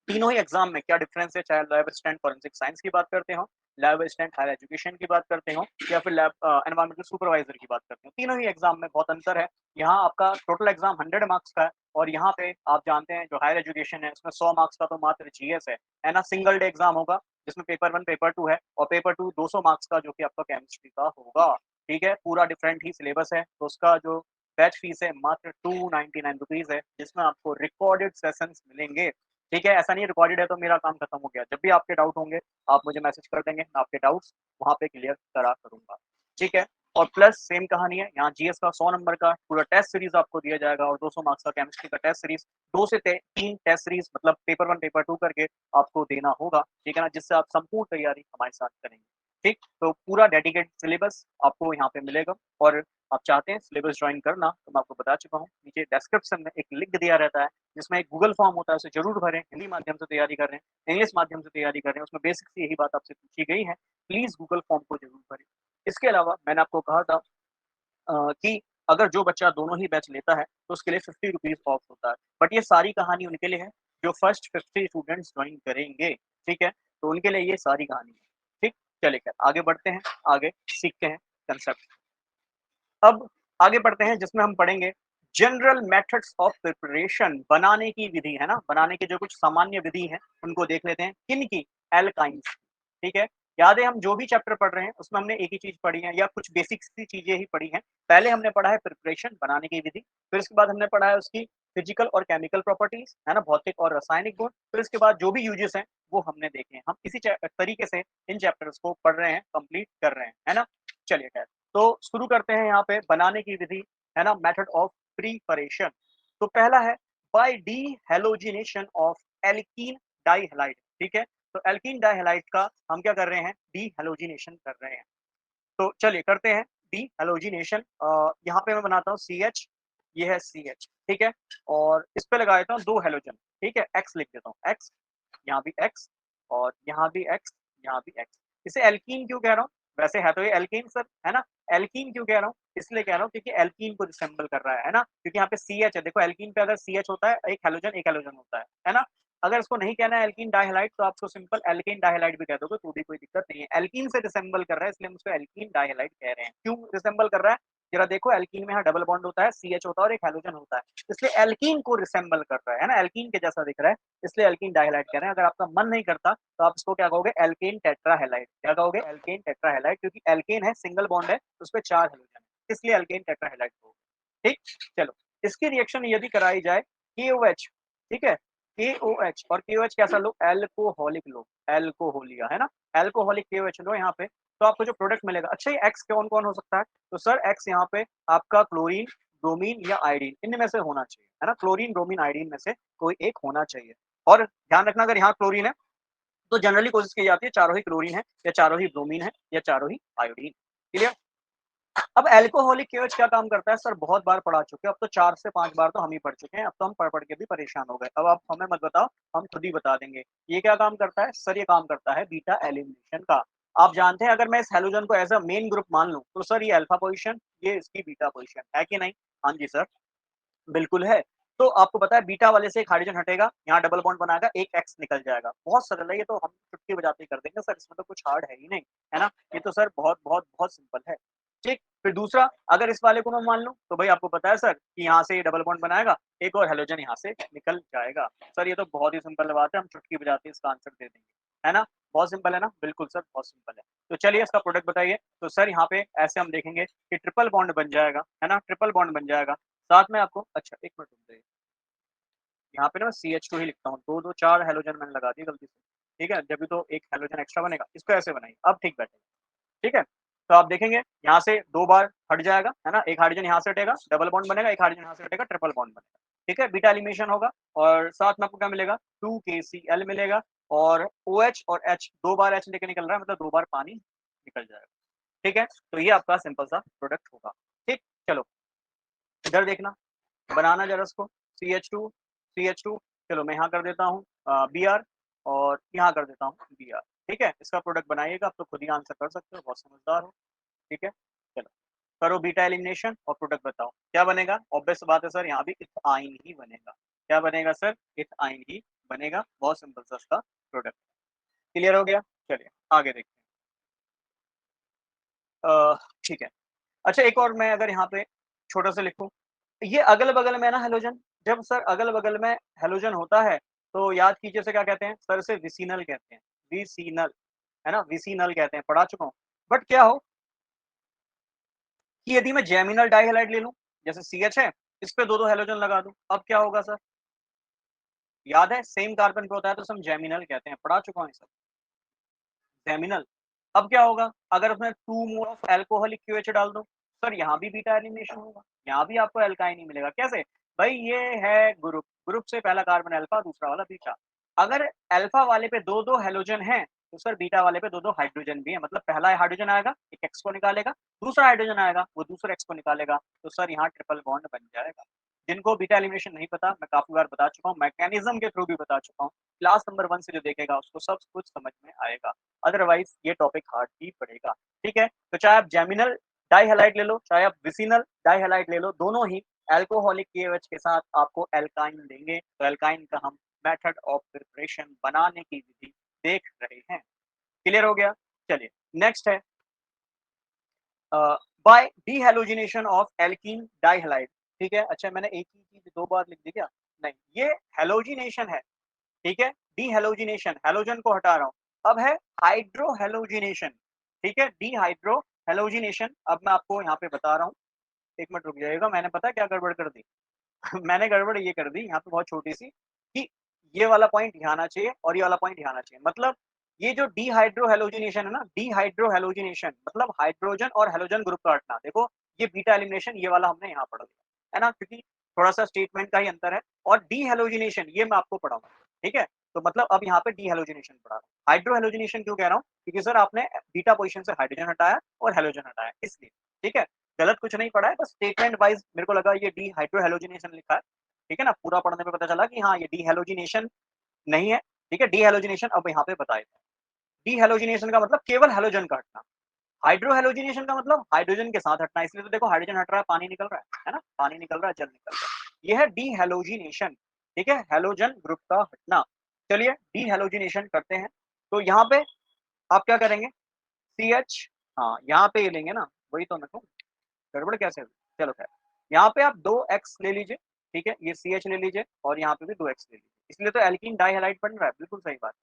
तीनों ही एग्ज़ाम में क्या डिफरेंस है, चाहे लैब असिस्टेंट फोरेंसिक साइंस की बात करते हो, लैब असिस्टेंट हायर एजुकेशन की बात करते हो या फिर लैब एनवायरमेंटल सुपरवाइज़र की बात करते हो। तीनों ही एग्ज़ाम में बहुत अंतर है। यहाँ आपका टोटल एग्ज़ाम 100 मार्क्स का है और यहाँ पे आप जानते हैं जो हायर एजुकेशन है उसमें 100 मार्क्स का तो मात्र जीएस है ना? सिंगल डे एग्ज़ाम होगा जिसमें पेपर 1, पेपर 2 है और पेपर 2 200 मार्क्स का जो कि आपका केमिस्ट्री का होगा। ठीक है? पूरा डिफरेंट ही सिलेबस है, तो उसका जो बैच फीस है मात्र ₹299 है, जिसमें आपको रिकॉर्डेड सेशंस मिलेंगे। ठीक है? ऐसा नहीं है रिकॉर्डेड है तो मेरा काम खत्म हो गया। जब भी आपके डाउट होंगे, आप मुझे मैसेज कर देंगे, मैं आपके डाउट्स वहाँ पे क्लियर करा करूँगा। ठीक है? और प्लस सेम कहानी है, यहाँ जीएस का 100 नंबर का पूरा टेस्ट सीरीज़ आपको दिया जाएगा और 200 मार्क्स का केमिस्ट्री का टेस्ट सीरीज़ 2 से ते 3 टेस्ट सीरीज़ मतलब पेपर 1, पेपर 2 करके आपको देना होगा। ठीक है ना? जिससे आप संपूर्ण तैयारी हमारे साथ करेंगे। ठीक? तो पूरा डेडिकेटेड सिलेबस आपको यहाँ पे मिलेगा और आप चाहते हैं सिलेबस जॉइन करना, तो मैं आपको बता चुका हूँ। नीचे डिस्क्रिप्शन में एक लिंक दिया रहता है जिसमें एक गूगल फॉर्म होता है, उसे ज़रूर भरें। हिंदी माध्यम से तैयारी कर रहे हैं, इंग्लिश माध्यम से तैयारी कर रहे हैं, उसमें बेसिक से यही बात आपसे पूछी गई है। प्लीज़ गूगल फॉर्म को ज़रूर भरें। इसके अलावा मैंने आपको कहा था कि अगर जो बच्चा दोनों ही बैच लेता है, तो उसके लिए ₹50 ऑफ होता है। बट ये सारी कहानी उनके लिए है, जो फर्स्ट 50 स्टूडेंट्स जॉइन करेंगे, ठीक है? तो उनके लिए ये सारी कहानी है, ठीक? चलिए खैर आगे बढ़ते हैं, आगे सीखते हैं कंसेप्ट। अब आगे बढ़ते हैं जिसमें हम पढ़ेंगे जनरल मेथड्स ऑफ प्रिपरेशन बनाने की विधि है ना बनाने की जो कुछ सामान्य विधि है उनको देख लेते हैं किन की एल्काइंस ठीक है याद है हम जो भी चैप्टर पढ़ रहे हैं उसमें हमने एक ही चीज पढ़ी है या कुछ बेसिक सी चीजें ही पढ़ी हैं पहले हमने पढ़ा है प्रिपरेशन बनाने की विधि फिर उसके बाद हमने पढ़ा है उसकी फिजिकल और केमिकल प्रॉपर्टीज है ना भौतिक और रासायनिक गुण फिर इसके बाद जो भी यूजेस हैं वो हमने देखे हैं हम इसी तरीके से इन चैप्टर्स को पढ़ रहे हैं कंप्लीट कर रहे हैं है ना चलिए खैर तो शुरू करते हैं यहाँ पे बनाने की विधि, है ना? Method of preparation. तो पहला है बाय डीहेलोजिनेशन ऑफ एल्कीन डाइहैलाइड। ठीक है, तो एल्कीन डाइहैलाइड का हम क्या कर रहे हैं, डीहेलोजिनेशन कर रहे हैं। तो चलिए करते हैं डीहेलोजिनेशन। यहाँ पे मैं बनाता हूँ CH, ये है CH, ठीक है, और इस पे लगा देता हूँ 2 हैलोजन, ठीक है, X लिख देता हूँ, X, यहाँ भी X, और यहाँ भी X, यहाँ भी X। इसे एल्कीन क्यों कह रहा हूँ? वैसे है तो ये एल्कीन सर, है ना? एल्कीन क्यों कह रहा हूँ? इसलिए कह रहा हूँ क्योंकि एल्कीन को रिसेंबल कर रहा है ना? क्योंकि यहाँ पे CH है, देखो एल्कीन पे अगर CH होता है, एक हैलोजन होता है ना? अगर इसको नहीं कहना है एल्कीन डाइहैलाइड, तो आप उसको सिंपल एल्केन डाइहैलाइड भी कह दोगे तो भी कोई दिक्कत नहीं है। एल्कीन से रिसेंबल कर रहा है, इसलिए हम उसको एल्कीन डाइहैलाइड कह रहे हैं। क्यों रिसेंबल कर रहा है? जरा देखो, एल्कीन में यहाँ डबल बॉन्ड होता है, CH होता है और एक हैलोजन होता है, इसलिए एल्कीन को रिसेंबल कर रहा है ना? एल्कीन के जैसा दिख रहा है, इसलिए एल्कीन डाइहैलाइड कह रहे हैं। अगर आपका मन नहीं करता तो आप इसको क्या कहोगे, एल्केन टेट्राहैलाइड। क्या कहोगे? एल्केन टेट्राहैलाइड, क्योंकि एल्केन है, सिंगल बॉन्ड है, उसपे 4 हैलोजन है, इसलिए एल्केन टेट्राहैलाइड कहोगे। ठीक, चलो इसकी रिएक्शन यदि कराई जाए KOH, ठीक है, KOH, और KOH कैसा लो? एल्कोहलिक लो, एल्कोहलिया, है ना? एल्कोहलिक KOH लो यहाँ पे, तो आपको जो प्रोडक्ट मिलेगा। अच्छा, ये X कौन-कौन हो सकता है? तो सर X यहाँ पे आपका क्लोरीन, ब्रोमीन या आयोडीन, इनमें से होना चाहिए, है ना? क्लोरीन, ब्रोमीन, आयोडीन में से कोई एक होना चाहिए। और ध्यान रखना, अगर यहाँ क्लोरीन है तो जनरली कोशिश की जाती है चारों ही क्लोरीन है, या चारों ही ब्रोमीन है, या चारों ही आयोडीन। क्लियर? अब अल्कोहलिक केओएच क्या काम करता है? सर बहुत बार पढ़ा चुके हैं, अब तो 4 से 5 बार तो हम ही पढ़ चुके हैं, अब तो हम पढ़-पढ़ के भी परेशान हो गए। अब आप हमें मत बताओ, हम खुद ही बता देंगे। ये क्या काम करता है? सर ये काम करता है बीटा एलिमिनेशन का। आप जानते हैं, अगर मैं इस हैलोजन को एज़ अ मेन ग्रुप मान लूँ, तो सर ये अल्फा पोज़ीशन, ये इसकी बीटा पोज़ीशन, है कि नहीं? हाँ जी सर, बिल्कुल है। तो आपको पता है बीटा वाले से एक हाइड्रोजन हटेगा, यहाँ डबल बॉन्ड बनाएगा, एक एक्स निकल जाएगा। बहुत सरल है ये, तो हम चुटकी बजाते ही कर देंगे सर, इसमें तो कुछ हार्ड है ही नहीं, है ना? ये तो सर बहुत बहुत बहुत सिंपल है। ठीक, फिर दूसरा, अगर इस वाले को मैं मान लूँ, तो भाई आपको पता है सर कि यहाँ से ये डबल बॉन्ड बनाएगा, एक और हैलोजन यहाँ से निकल जाएगा। सर ये तो बहुत ही सिंपल बात है, हम चुटकी बजाते ही इसका आंसर दे देंगे, है ना? बहुत सिंपल है ना? बिल्कुल सर, बहुत सिंपल है। तो चलिए इसका प्रोडक्ट बताइए। तो सर यहाँ पे ऐसे हम देखेंगे कि ट्रिपल बॉन्ड बन जाएगा, है ना? ट्रिपल बॉन्ड बन जाएगा। साथ में आपको, अच्छा 1 मिनट रुक जाइए, यहाँ पे ना मैं CH2 ही लिखता हूँ, 2-2 4 हैलोजन मैंने लगा दिए गलती से, ठीक है? जब भी तो एक हैलोजन एक्स्ट्रा बनेगा, इसको ऐसे बनाइए, अब ठीक बैठेगा, ठीक है? तो आप देखेंगे यहाँ से 2 बार हट जाएगा, है ना? एक हाइड्रोजन यहाँ से हटेगा, डबल बॉन्ड बनेगा, एक हाइड्रोजन यहाँ से हटेगा, ट्रिपल बॉन्ड बनेगा, ठीक है? बीटा एलिमिनेशन होगा, और साथ में आपको क्या मिलेगा? 2KCl मिलेगा, और OH और H 2 बार H लेके निकल रहा है, मतलब 2 बार पानी निकल जाएगा, ठीक है? तो ये आपका सिंपल सा प्रोडक्ट होगा, ठीक? चलो, इधर देखना, बनाना ज़रा इसको, CH2, CH2, चलो मैं यहाँ कर देता हूँ Br, और यहाँ कर देता हूँ Br, ठीक है? इसका प्रोडक्ट बनाइएगा, आप तो खुद ही आंसर कर सकते हो, बहुत समझदार हो, ठीक है? चलो, करो बीटा एलिमिनेशन और प्रोडक्ट बताओ, क्या बनेगा? ऑब्वियस बात है सर, यहाँ भी इथाइन ही बनेगा। क्या बनेगा सर? इथाइन ही बनेगा, बहुत सिंपल सा इसका प्रोडक्ट। क्लियर हो गया? चलिए, आगे देखते हैं। ठीक है। अच्छा, एक और मैं अगर यहाँ पे छोटा-सा लिखूँ, ये अगल-बगल में ना हैलोजन, जब सर अगल-बगल में हैलोजन होता है, तो याद कीजिए इसे क्या कहते हैं? सर इसे विसिनल कहते हैं, विसिनल, है ना? विसिनल कहते हैं, पढ़ा चुका हूँ। बट क्या हो कि यदि मैं जेमिनल डाइहैलाइड ले लूँ, जैसे CH है, इस पे 2-2 हैलोजन लगा दूँ, अब क्या होगा सर? याद है? सेम कार्बन पे होता है तो उसे हम जेमिनल कहते हैं, पढ़ा चुका हूँ ये सब, जेमिनल। अब क्या होगा? अगर उसमें 2 मोल ऑफ अल्कोहलिक QH डाल दो, सर यहाँ भी बीटा एलिमिनेशन होगा, यहाँ भी आपको एल्काइन ही मिलेगा। कैसे? भाई ये है ग्रुप, ग्रुप से पहला कार्बन अल्फा, दूसरा वाला बीटा। अगर अल्फा वाले पे 2-2 हैलोजन हैं, तो सर बीटा वाले पे 2-2 हाइड्रोजन भी हैं, मतलब पहला हाइड्रोजन आएगा, एक एक्स को निकालेगा, दूसरा हाइड्रोजन आएगा, वो दूसरे एक्स को निकालेगा, तो सर यहाँ ट्रिपल बॉन्ड बन जाएगा। जिनको बीटा एलिमिनेशन नहीं पता, मैं काफ़ी बार बता चुका हूँ, मैकेनिज़्म के थ्रू भी बता चुका हूँ। क्लास नंबर 1 से जो देखेगा उसको सब कुछ समझ में आएगा। अदरवाइज़ ये टॉपिक हार्ड ही पड़ेगा, ठीक है? तो चाहे आप जेमिनल डाइहैलाइड ले लो, चाहे आप विसिनल डाइहैलाइड ले लो, दोनों ही अल्कोहलिक KOH के साथ आपको एल्काइन देंगे। तो एल्काइन का हम मेथड ऑफ प्रिपरेशन बनाने की विधि देख रहे हैं। क्लियर हो गया? चलिए, नेक्स्ट है बाय डीहैलोजिनेशन ऑफ एल्कीन डाइहैलाइड, ठीक है? अच्छा, मैंने एक ही चीज़ 2 बार लिख दी क्या? नहीं, ये हैलोजिनेशन है, ठीक है? डीहैलोजिनेशन, हैलोजन को हटा रहा हूँ। अब है हाइड्रोहैलोजिनेशन, ठीक है? डीहाइड्रोहैलोजिनेशन, अब मैं आपको यहाँ पे बता रहा हूँ, 1 मिनट रुक जाइएगा, मैंने पता है क्या गड़बड़ कर दी? मैंने गड़बड़ ये कर दी यहाँ पे बहुत छोटी-सी, कि ये वाला पॉइंट यहाँ आना चाहिए और ये वाला पॉइंट यहाँ आना चाहिए। मतलब ये जो डीहाइड्रोहैलोजिनेशन है ना, डीहाइड्रोहैलोजिनेशन मतलब हाइड्रोजन और हैलोजन ग्रुप का हटना। देखो, ये बीटा एलिमिनेशन ये वाला हमने यहाँ पढ़ लिया, है ना? क्योंकि थोड़ा-सा स्टेटमेंट का ही अंतर है और डीहैलोजिनेशन ये मैं आपको पढ़ाऊँगा, ठीक है? तो मतलब अब यहाँ पे डीहैलोजिनेशन पढ़ा रहा हूँ। हाइड्रोहैलोजिनेशन क्यों कह रहा हूँ? क्योंकि सर आपने बीटा पोज़ीशन से हाइड्रोजन हटाया और हैलोजन हटाया इसलिए, ठीक है? गलत कुछ नहीं पढ़ा है, बस स्टेटमेंट वाइज़ मेरे को लगा ये डीहाइड्रोहैलोजिनेशन लिखा है, ठीक है ना? पूरा पढ़ने पे पता चला कि हाँ, ये डीहैलोजिनेशन नहीं है, ठीक है? डीहैलोजिनेशन अब यहाँ पे बताए थे। डीहैलोजिनेशन का मतलब केवल हैलोजन का हटना। हाइड्रोहैलोजिनेशन का मतलब हाइड्रोजन के साथ हटना, इसलिए तो देखो हाइड्रोजन हट रहा है, पानी निकल रहा है ना? पानी निकल रहा है, जल निकल रहा है। ये है डीहैलोजिनेशन, ठीक है? हैलोजन ग्रुप का हटना। चलिए डीहैलोजिनेशन करते हैं। तो यहाँ पे आप क्या करेंगे? CH हाँ, यहाँ पे ये लेंगे ना, वही तो मैं कहूँ, गड़बड़ कैसे हुई? चलो खैर, यहाँ पे आप 2 X ले लीजिए, ठीक है? ये CH ले लीजिए और यहाँ पे भी 2 X ले लीजिए। इसलिए तो एल्कीन डाइहैलाइड बन रहा है, बिल्कुल सही बात है,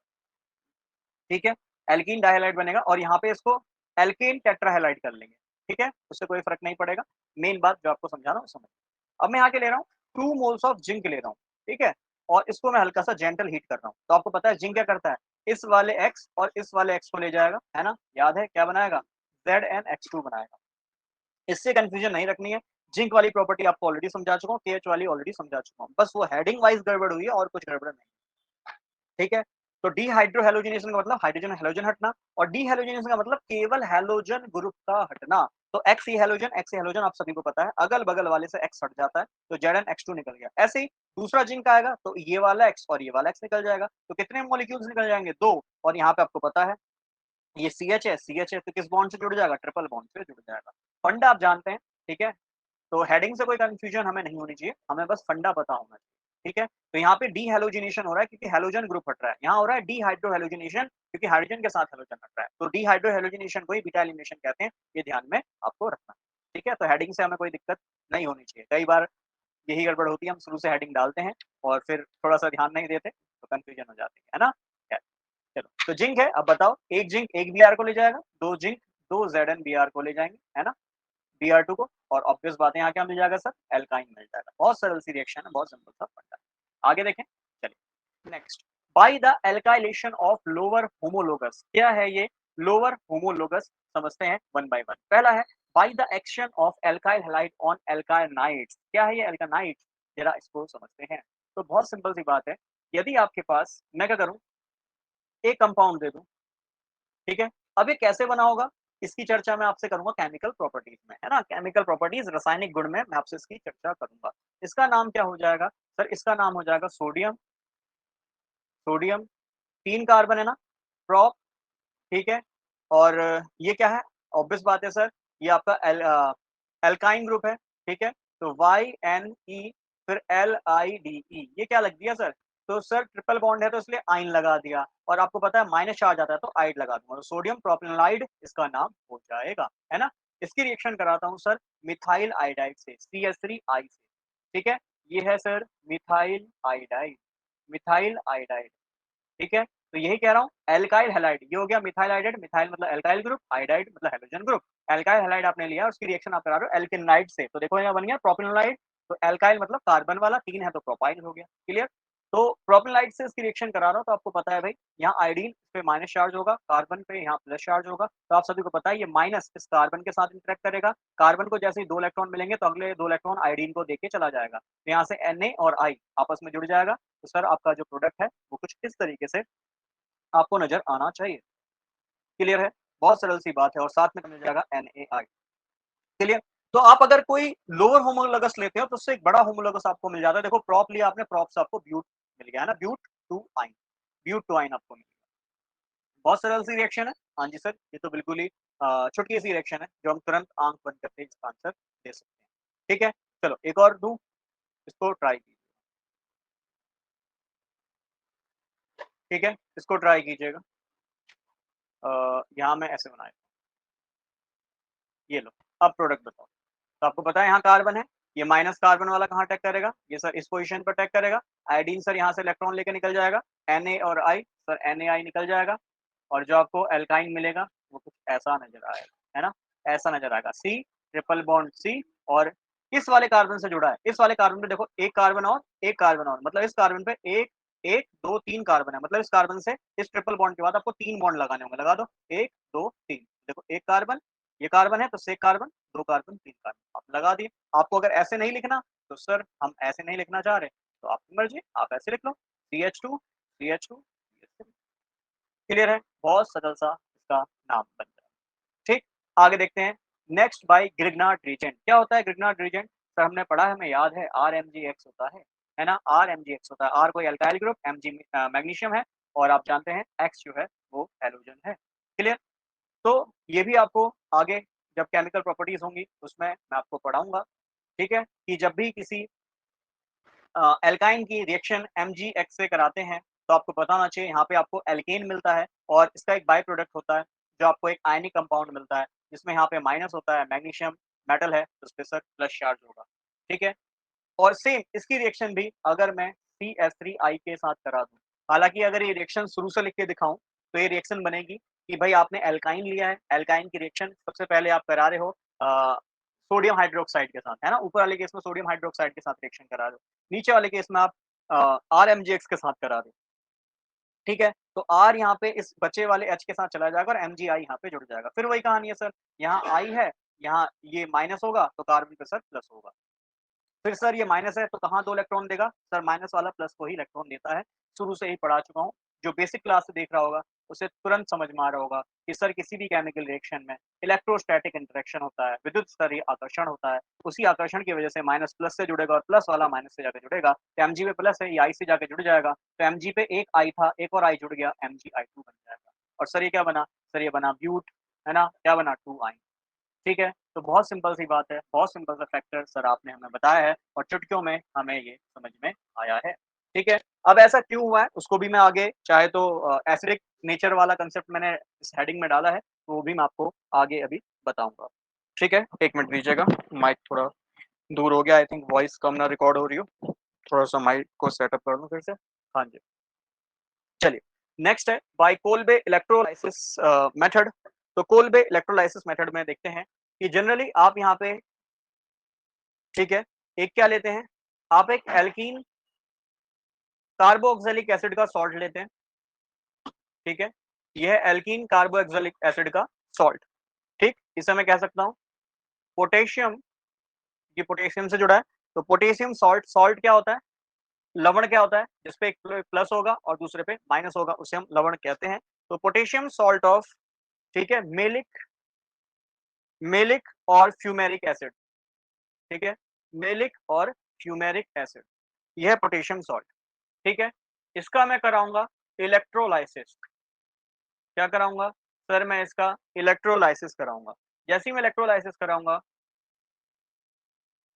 ठीक है? एल्कीन डाइहैलाइड बनेगा और यहाँ पे इसको एल्केन टेट्राहैलाइड कर लेंगे, ठीक है? उससे कोई फ़र्क नहीं पड़ेगा। मेन बात जो आपको समझा रहा हूँ समझ। अब मैं यहाँ के ले रहा हूँ 2 मोल्स ऑफ जिंक ले रहा हूँ, ठीक है? और इसको मैं हल्का-सा जेंटल हीट कर रहा हूँ। तो आपको पता है जिंक क्या करता है? इस वाले X और इस वाले X को ले जाएगा, है ना? याद है क्या बनाएगा? ZnH2 बनाएगा। इससे कन्फ्यूजन नहीं रखनी है। जिंक वाली प्रॉपर्टी आपको ऑलरेडी समझा चुका हूँ, KH वाली ऑलरेडी समझा चुका हूँ। बस वो हेडिंग वाइज़ गड़बड़ हुई है और कुछ गड़बड़ नहीं, ठीक है? तो डीहाइड्रोहैलोजिनेशन का मतलब हाइड्रोजन हैलोजन हटना और डीहैलोजिनेशन का मतलब केवल हैलोजन ग्रुप का हटना। तो एक्स हैलोजन आप सभी को पता है, अगल-बगल वाले से X हट जाता है, तो ZnH2 निकल गया। ऐसे ही दूसरा जिंक आएगा तो ये वाला X और ये वाला X निकल जाएगा। तो कितने मॉलिक्यूल्स निकल जाएँगे? 2 और यहाँ पे आपको पता है ये CH है तो किस बॉन्ड से जुड़ जाएगा? ट्रिपल बॉन्ड से जुड़ जाएगा। फंडा आप जानते हैं, ठीक है? तो हेडिंग से कोई कन्फ्यूजन हमें नहीं होनी चाहिए, हमें बस फंडा पता होना चाहिए, ठीक है? तो यहाँ पे डीहैलोजिनेशन हो रहा है क्योंकि हैलोजन ग्रुप हट रहा है। यहाँ हो रहा है डीहाइड्रोहैलोजिनेशन क्योंकि हाइड्रोजन के साथ हैलोजन हट रहा है। तो डीहाइड्रोहैलोजिनेशन को ही बीटा एलिमिनेशन कहते हैं, ये ध्यान में आपको रखना है, ठीक है? तो हेडिंग से हमें कोई दिक्कत नहीं होनी चाहिए। कई बार यही गड़बड़ होती है, हम शुरू से हेडिंग डालते हैं और फिर थोड़ा-सा ध्यान नहीं देते, तो कन्फ्यूजन हो जाती है ना? खैर, चलो, तो जिंक है, अब बताओ 1 जिंक 1 Br को ले जाएगा, 2 जिंक 2 Zn Br को ले जाएँगे, है ना? Br2 को और ऑब्वियस बात है यहाँ क्या मिल जाएगा सर? एल्काइन मिल जाएगा। बहुत सरल सी रिएक्शन है, बहुत सिंपल सा फंडा है। आगे देखें, चलिए next by the alkylation of lower homologous. क्या है ये लोअर होमोलोगस? समझते हैं वन बाय वन। पहला है by the action of alkyl halide on alkynides. क्या है ये एल्कानाइड्स? जरा इसको समझते हैं। तो बहुत सिंपल सी बात है, यदि आपके पास मैं क्या करूँ, एक कंपाउंड दे दूँ, ठीक है? अब ये कैसे बना होगा? इसकी चर्चा मैं आपसे करूँगा केमिकल प्रॉपर्टीज़ में, है ना? केमिकल प्रॉपर्टीज़ रासायनिक गुण में मैं आपसे इसकी चर्चा करूँगा। इसका नाम क्या हो जाएगा? सर इसका नाम हो जाएगा सोडियम, सोडियम 3 कार्बन है ना? प्रोप, ठीक है? और ये क्या है? ऑब्वियस बात है सर, ये आपका एल्काइन ग्रुप है, ठीक है? तो YNE फिर LIDE ये क्या लग दिया सर? तो सर ट्रिपल बॉन्ड है तो इसलिए आइन लगा दिया और आपको पता है माइनस चार्ज आता है तो आइड लगा दूँगा। तो सोडियम प्रोपेनॉलाइड इसका नाम हो जाएगा, है ना? इसकी रिएक्शन कराता हूँ सर मिथाइल आयोडाइड से CH3I से, ठीक है? ये है सर मिथाइल आयोडाइड। ठीक है? तो यही कह रहा हूँ एल्काइल हैलाइड ये हो गया मिथाइल आयोडाइड, मिथाइल मतलब एल्काइल ग्रुप, आयोडाइड मतलब हैलोजन ग्रुप। एल्काइल हैलाइड आपने लिया उसकी रिएक्शन आप करा रहे हो एल्केनाइड से। तो देखो यहाँ बन गया प्रोपेनोलाइड, तो एल्काइल मतलब कार्बन वाला 3 है तो प्रोपाइल हो गया, क्लियर? तो प्रोपेनोलाइड से इसकी रिएक्शन करा रहा हूँ तो आपको पता है भाई यहाँ आयोडीन पे माइनस चार्ज होगा, कार्बन पे यहाँ प्लस चार्ज होगा। तो आप सभी को पता है ये माइनस इस कार्बन के साथ इंटरेक्ट करेगा। कार्बन को जैसे ही 2 इलेक्ट्रॉन मिलेंगे तो अगले 2 इलेक्ट्रॉन आयोडीन को देके चला जाएगा। तो यहाँ से Na और I आपस में जुड़ जाएगा। तो सर आपका जो प्रोडक्ट है वो कुछ इस तरीके से आपको नज़र आना चाहिए। क्लियर है? बहुत सरल सी बात है और साथ में मिल जाएगा NaI। क्लियर? तो आप अगर कोई लोअर होमोलोगस लेते हो तो उससे एक बड़ा होमोलोगस आपको मिल जाता है। देखो प्रोप लिया आपने, प्रोप से आपको ब्यूट मिल गया है ना, ब्यूट टू आइन आपको मिल गया। बहुत सरल सी रिएक्शन है। हाँ जी सर, ये तो बिल्कुल ही छुटकी सी रिएक्शन है जो हम तुरंत आँख बंद करके इसका आंसर दे सकते हैं। ठीक है? चलो एक और दूँ, इसको ट्राई कीजिए। ठीक है? इसको ट्राई कीजिएगा। यहाँ मैं ऐसे बनाया, ये लो, अब प्रोडक्ट बताओ। तो आपको पता है यहाँ कार्बन है, ये माइनस कार्बन वाला कहाँ अटैक करेगा? ये सर इस पोज़ीशन पे अटैक करेगा। आयोडीन सर यहाँ से इलेक्ट्रॉन लेके निकल जाएगा, Na और I सर NaI निकल जाएगा और जो आपको एल्काइन मिलेगा वो कुछ ऐसा नज़र आएगा, है ना? ऐसा नज़र आएगा C ट्रिपल बॉन्ड C और किस वाले कार्बन से जुड़ा है? इस वाले कार्बन पे देखो एक कार्बन और मतलब इस कार्बन पे 1, 1, 2, 3 कार्बन है। मतलब इस कार्बन से इस ट्रिपल बॉन्ड के बाद आपको 3 बॉन्ड लगाने होंगे। लगा दो 1, 2, 3 देखो 1 कार्बन, ये कार्बन है तो से कार्बन, 2 कार्बन, 3 कार्बन आप लगा दिए। आपको अगर ऐसे नहीं लिखना तो सर हम ऐसे नहीं लिखना चाह रहे, तो आपकी मर्जी, आप ऐसे लिख लो CH2 CH2 क्लियर है, बहुत सरल सा इसका नाम बन जाए। ठीक, आगे देखते हैं। Next by Grignard reagent. क्या होता है ग्रिग्नार्ड रीजेंट? सर हमने पढ़ा है, हमें याद है RMgX होता है ना? RMgX होता है, R कोई अल्काइल ग्रुप, Mg मैग्नीशियम है, और आप जानते हैं X जो है वो हैलोजन है। क्लियर? तो ये भी आपको आगे जब केमिकल प्रॉपर्टीज होंगी उसमें मैं आपको पढ़ाऊंगा, ठीक है, कि जब भी किसी एल्काइन की रिएक्शन MgX से कराते हैं तो आपको पता होना चाहिए यहाँ पे आपको एल्केन मिलता है, और इसका एक बाय प्रोडक्ट होता है जो आपको एक आयनिक कंपाउंड मिलता है, जिसमें यहाँ पे माइनस होता है, मैग्नीशियम मेटल है तो उस पे सर प्लस चार्ज होगा। ठीक है, और सेम इसकी रिएक्शन भी अगर मैं CH3I के साथ करा दूं, हालांकि अगर ये रिएक्शन शुरू से लिख के दिखाऊं तो ये रिएक्शन बनेगी कि भाई आपने एल्काइन लिया है, एल्काइन की रिएक्शन सबसे पहले आप करा रहे हो सोडियम हाइड्रोक्साइड के साथ, है ना? ऊपर वाले केस में सोडियम हाइड्रोक्साइड के साथ रिएक्शन करा रहे हो, नीचे वाले केस में आप RMgX के साथ करा रहे हो। ठीक है, तो R यहाँ पे इस बचे वाले H के साथ चला जाएगा और MgI यहाँ पे जुड़ जाएगा। फिर वही कहानी है सर, यहाँ I है, यहाँ ये माइनस होगा तो कार्बन पे सर प्लस होगा। फिर सर ये माइनस है तो कहाँ 2 इलेक्ट्रॉन देगा? सर माइनस वाला प्लस को ही इलेक्ट्रॉन देता है। शुरू से ही पढ़ा चुका हूँ। जो बेसिक क्लास से देख रहा होगा, उसे तुरंत समझ में आ रहा होगा कि सर किसी भी केमिकल रिएक्शन में इलेक्ट्रोस्टैटिक इंटरेक्शन होता है, विद्युत स्तरीय आकर्षण होता है। उसी आकर्षण की वजह से माइनस प्लस से जुड़ेगा और प्लस वाला माइनस से जाके जुड़ेगा। तो Mg पे प्लस है, ये I से जाके जुड़ जाएगा। तो Mg पे एक I था, एक और I जुड़ गया, MgI2 बन जाएगा। और सर ये क्या बना? सर ये बना ब्यूट, है ना? क्या बना? 2 I। ठीक है, तो बहुत सिंपल सी बात है, बहुत सिंपल सा फैक्टर सर आपने हमें बताया है और चुटकियों में हमें ये समझ में आया है। ठीक है, अब ऐसा क्यों हुआ है उसको भी मैं आगे चाहे तो एसिडिक नेचर वाला कंसेप्ट मैंने इस हेडिंग में डाला है, तो वो भी मैं आपको आगे अभी बताऊंगा। ठीक है, 1 मिनट दीजिएगा, माइक थोड़ा दूर हो गया, आई थिंक वॉइस कम ना रिकॉर्ड हो रही हो, थोड़ा सा माइक को सेटअप कर लूँ फिर से। हाँ जी, चलिए नेक्स्ट है बाय कोल्बे इलेक्ट्रोलाइसिस मेथड। तो कोल्बे इलेक्ट्रोलाइसिस मेथड में देखते हैं कि जनरली आप यहाँ पे, ठीक है, एक क्या लेते हैं, आप एक एल्कीन कार्बोक्सिलिक एसिड का सॉल्ट लेते हैं। ठीक है, यह है एल्कीन कार्बोक्सिलिक एसिड का सॉल्ट। ठीक, इसे मैं कह सकता हूँ पोटेशियम, ये पोटेशियम से जुड़ा है, तो पोटेशियम सॉल्ट। सॉल्ट क्या होता है? लवण क्या होता है? जिसपे एक प्लस होगा और दूसरे पे माइनस होगा, उसे हम लवण कहते हैं। तो पोटेशियम सॉल्ट ऑफ, ठीक है, मेलिक, मेलिक और फ्यूमेरिक एसिड। ठीक है, मेलिक और फ्यूमेरिक एसिड, यह है पोटेशियम सॉल्ट। ठीक है, इसका मैं कराऊंगा इलेक्ट्रोलाइसिस। क्या कराऊंगा? सर मैं इसका इलेक्ट्रोलाइसिस कराऊंगा। जैसे ही मैं इलेक्ट्रोलाइसिस कराऊंगा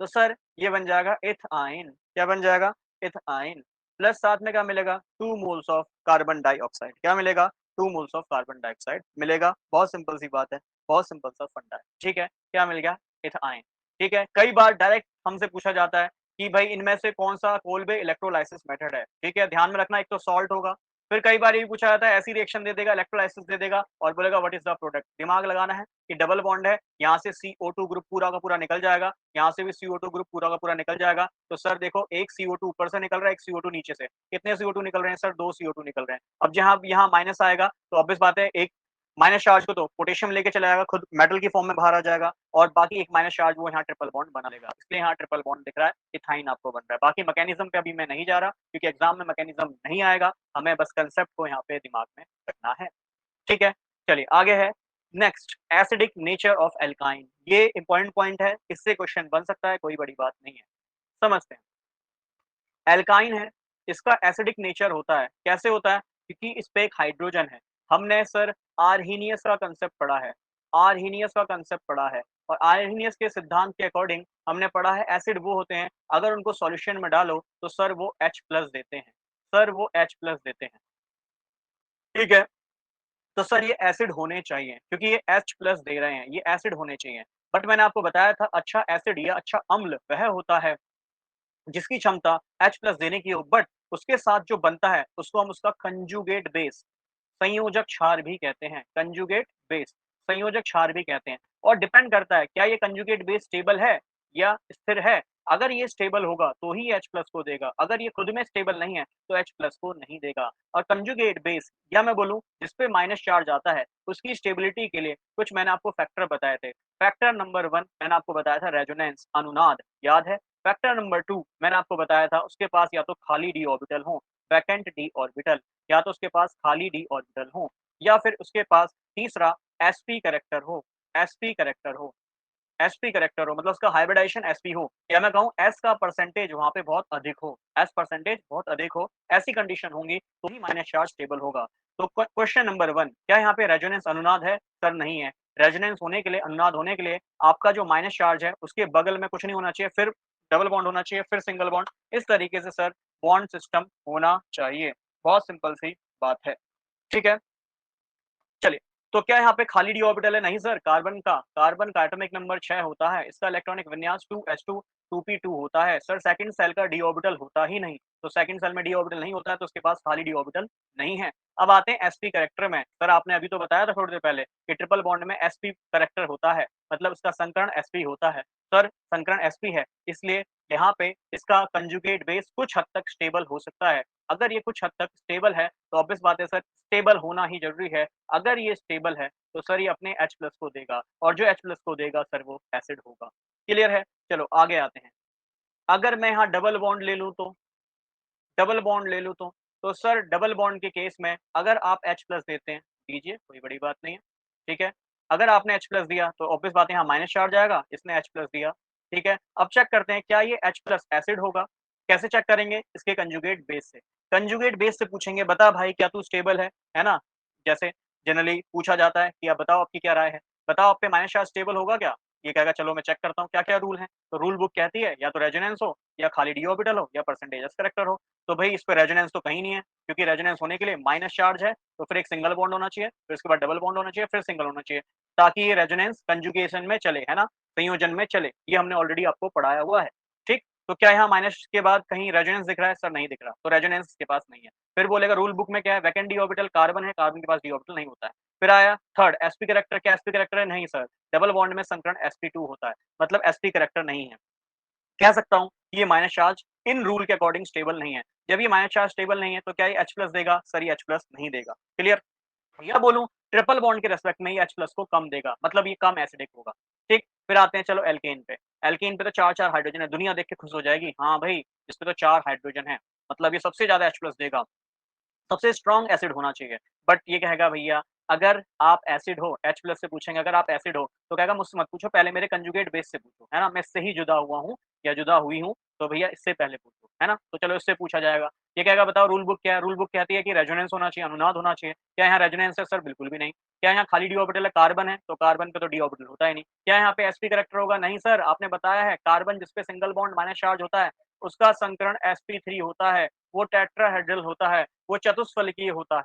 तो सर ये बन जाएगा इथाइन। क्या बन जाएगा? इथाइन। प्लस साथ में क्या मिलेगा? 2 मोल्स ऑफ कार्बन डाइऑक्साइड। क्या मिलेगा? 2 मोल्स ऑफ कार्बन डाइऑक्साइड मिलेगा। बहुत सिंपल सी बात है, बहुत सिंपल सा फंडा है। ठीक है, क्या मिल गया? इथाइन। ठीक है, कई बार डायरेक्ट हमसे पूछा जाता है कि भाई इनमें से कौन सा कोल्बे इलेक्ट्रोलाइसिस मेथड है। ठीक है, ध्यान में रखना, एक तो सॉल्ट होगा, फिर कई बार ये भी पूछा जाता है ऐसी रिएक्शन दे देगा, इलेक्ट्रोलाइसिस दे देगा और बोलेगा व्हाट इज द प्रोडक्ट। दिमाग लगाना है कि डबल बॉन्ड है, यहाँ से CO2 ग्रुप पूरा का पूरा निकल जाएगा, यहाँ से भी CO2 ग्रुप पूरा का पूरा निकल जाएगा। तो सर देखो, एक CO2 ऊपर से निकल रहा है, एक CO2 नीचे से। कितने CO2 निकल रहे हैं सर? 2 CO2 निकल रहे हैं। अब जहाँ यहाँ माइनस आएगा तो ऑब्वियस बात है, एक माइनस चार्ज को तो पोटेशियम लेके चला जाएगा, खुद मेटल की फॉर्म में बाहर आ जाएगा, और बाकी एक माइनस चार्ज वो यहाँ ट्रिपल बॉन्ड बना लेगा। इसलिए यहाँ ट्रिपल बॉन्ड दिख रहा है, इथाइन आपको बन रहा है। बाकी मैकेनिज्म पे अभी मैं नहीं जा रहा क्योंकि एग्जाम में मैकेनिज्म नहीं आएगा, हमें बस कंसेप्ट को यहाँ पे दिमाग में रखना है। ठीक है, चलिए आगे है next, acidic nature of alkyne. ये इंपॉर्टेंट पॉइंट है, इससे क्वेश्चन बन सकता है, कोई बड़ी बात नहीं है। समझते हैं, एल्काइन है, इसका एसिडिक नेचर होता है। कैसे होता है? क्योंकि इस पे एक हाइड्रोजन है। हमने सर आर्हीनियस का कंसेप्ट पढ़ा है, आर्हीनियस का कंसेप्ट पढ़ा है, और आर्हीनियस के सिद्धांत के अकॉर्डिंग हमने पढ़ा है एसिड वो होते हैं अगर उनको सॉल्यूशन में डालो तो सर वो H प्लस देते हैं, सर वो H प्लस देते हैं। ठीक है, तो सर ये एसिड होने चाहिए क्योंकि ये H प्लस दे रहे हैं, ये एसिड होने चाहिए। बट मैंने आपको बताया था अच्छा एसिड या अच्छा अम्ल वह होता है जिसकी क्षमता H प्लस देने की हो, बट उसके साथ जो बनता है उसको हम उसका कंजुगेट बेस, संयोजक क्षार भी कहते हैं। कंजुगेट बेस, संयोजक क्षार भी कहते हैं। और डिपेंड करता है क्या ये कंजुगेट बेस स्टेबल है या स्थिर है। अगर ये स्टेबल होगा तो ही H प्लस को देगा, अगर ये खुद में स्टेबल नहीं है तो H प्लस को नहीं देगा। और कंजुगेट बेस या मैं बोलूं जिसपे माइनस चार्ज आता है उसकी स्टेबिलिटी के लिए कुछ मैंने आपको फैक्टर बताए थे। फैक्टर नंबर 1 मैंने आपको बताया था रेजोनेंस, अनुनाद, याद है? फैक्टर नंबर 2 मैंने आपको बताया था उसके पास या तो खाली d ऑर्बिटल हो, वैकेंट d ऑर्बिटल, या तो उसके पास खाली d ऑर्बिटल हो, या फिर उसके पास तीसरा sp कैरेक्टर हो, sp कैरेक्टर हो, sp कैरेक्टर हो, मतलब उसका हाइब्रिडाइजेशन sp हो, या मैं कहूँ s का परसेंटेज वहाँ पे बहुत अधिक हो, s परसेंटेज बहुत अधिक हो, ऐसी कंडीशन होंगी तो ही माइनस चार्ज स्टेबल होगा। तो क्वेश्चन नंबर 1, क्या यहाँ पे रेजोनेंस अनुनाद है? सर नहीं है। रेजोनेंस होने के लिए, अनुनाद होने के लिए आपका जो माइनस चार्ज है उसके बगल में कुछ नहीं होना चाहिए, फिर डबल बॉन्ड होना चाहिए, फिर सिंगल बॉन्ड, इस तरीके से सर बॉन्ड सिस्टम होना चाहिए। बहुत सिंपल सी बात है, ठीक है? चलिए, तो क्या यहाँ पे खाली डी ऑर्बिटल है? नहीं सर, कार्बन का एटॉमिक नंबर 6 होता है, इसका इलेक्ट्रॉनिक विन्यास 2s2 2p2 होता है। सर सेकंड सेल का डी ऑर्बिटल होता ही नहीं, तो सेकंड सेल में डी ऑर्बिटल नहीं होता है तो उसके पास खाली डी ऑर्बिटल नहीं है। अब आते हैं sp कैरेक्टर में। सर आपने अभी तो बताया था थोड़ी देर पहले कि ट्रिपल बॉन्ड में sp कैरेक्टर होता है, मतलब इसका संकरण sp होता है। सर संकरण sp है, इसलिए यहाँ पे इसका कंजुगेट बेस कुछ हद तक स्टेबल हो सकता है। अगर ये कुछ हद तक स्टेबल है तो ऑब्वियस बात है सर स्टेबल होना ही ज़रूरी है। अगर ये स्टेबल है तो सर ये अपने H प्लस को देगा, और जो H प्लस को देगा सर वो एसिड होगा। क्लियर है? चलो आगे आते हैं। अगर मैं यहाँ डबल बॉन्ड ले लूँ तो, डबल बॉन्ड ले लूँ तो सर डबल बॉन्ड के केस में अगर आप H प्लस देते हैं, दीजिए कोई बड़ी बात नहीं है, ठीक है? अगर आपने H प्लस दिया तो ऑब्वियस बात है यहाँ माइनस चार्ज आएगा, इसने H प्लस दिया, ठीक है? अब चेक करते हैं क्या ये H प्लस एसिड होगा? कैसे चेक करेंगे? इसके कंजुगेट बेस से। कंजुगेट बेस से पूछेंगे बता भाई क्या तू स्टेबल है ना? जैसे जनरली पूछा जाता है कि आप बताओ आपकी क्या राय है? बताओ आप पे माइनस चार्ज स्टेबल होगा क्या? ये कहेगा चलो मैं चेक करता हूँ क्या-क्या रूल हैं। तो रूल बुक कहती है या तो रेजोनेंस हो, या खाली डी ऑर्बिटल हो, या परसेंटेज एस कैरेक्टर हो। तो भई इस पे रेजोनेंस तो कहीं नहीं है, क्योंकि रेजोनेंस होने के लिए माइनस चार्ज है, तो फिर एक सिंगल बॉन्ड होना चाहिए, फिर उसके बाद डबल बॉन्ड होना चाहिए, फिर सिंगल होना चाहिए, ताकि ये रेजोनेंस कंजुगेशन में चले, है ना? संयोजन में चले। ये हमने ऑलरेडी आपको पढ़ाया हुआ है, ठीक? तो क्या यहाँ माइनस के बाद कहीं रेजोनेंस दिख रहा है? सर नहीं दिख रहा, तो रेजोनेंस इसके पास नहीं है। फिर बोलेगा रूल बुक में क्या है? वैकेंट डी ऑर्बिटल कार्बन है, कार्बन के पास डी ऑर्बिटल नहीं होता है। फिर आया थर्ड sp कैरेक्टर, क्या sp कैरेक्टर है? नहीं सर, डबल बॉन्ड में संकरण sp2 होता है, मतलब sp कैरेक्टर नहीं है। कह सकता हूँ ये माइनस चार्ज इन रूल के अकॉर्डिंग स्टेबल नहीं है। जब ये माइनस चार्ज स्टेबल नहीं है तो क्या ये H प्लस देगा? सर ये H प्लस नहीं देगा। क्लियर? या बोलूँ ट्रिपल बॉन्ड के रिस्पेक्ट में ये H प्लस को कम देगा, मतलब ये कम एसिडिक होगा। ठीक? फिर आते हैं चलो एल्केन पे। एल्केन पे तो 4-4 हाइड्रोजन है, दुनिया देख के खुश हो जाएगी। हाँ भाई, इस पे तो 4 हाइड्रोजन है, मतलब ये सबसे ज़्यादा H प्लस देगा। सबसे स्ट्रॉन्ग एसिड होना चाहिए। बट ये कहेगा भैया अगर आप एसिड हो, H प्लस से पूछेंगे अगर आप एसिड हो, तो कहेगा मुझसे मत पूछो पहले मेरे कंजुगेट बेस से पूछो, है ना? मैं इससे ही जुदा हुआ हूँ या जुदा हुई हूँ, तो भैया इससे पहले पूछो, है ना? तो चलो इससे पूछा जाएगा। ये कहेगा बताओ रूल बुक क्या है? रूल बुक कहती है कि रेजोनेंस होना चाहिए, अनुनाद होना चाहिए। क्या यहाँ रेजोनेंस है? सर बिल्कुल भी नहीं। क्या यहाँ खाली डी ऑर्बिटल है? कार्बन है, तो कार्बन पे तो डी ऑर्बिटल होता ही नहीं। क्या यहाँ पे sp कैरेक्टर होगा? नहीं सर, आपने बताया है कार्बन जिसपे सिंगल बॉन्ड माइनस चार्ज होता है, उसका संकरण sp3 होता है, वो टेट्राहेड्रल होता है, वो चतुष्फलकीय होता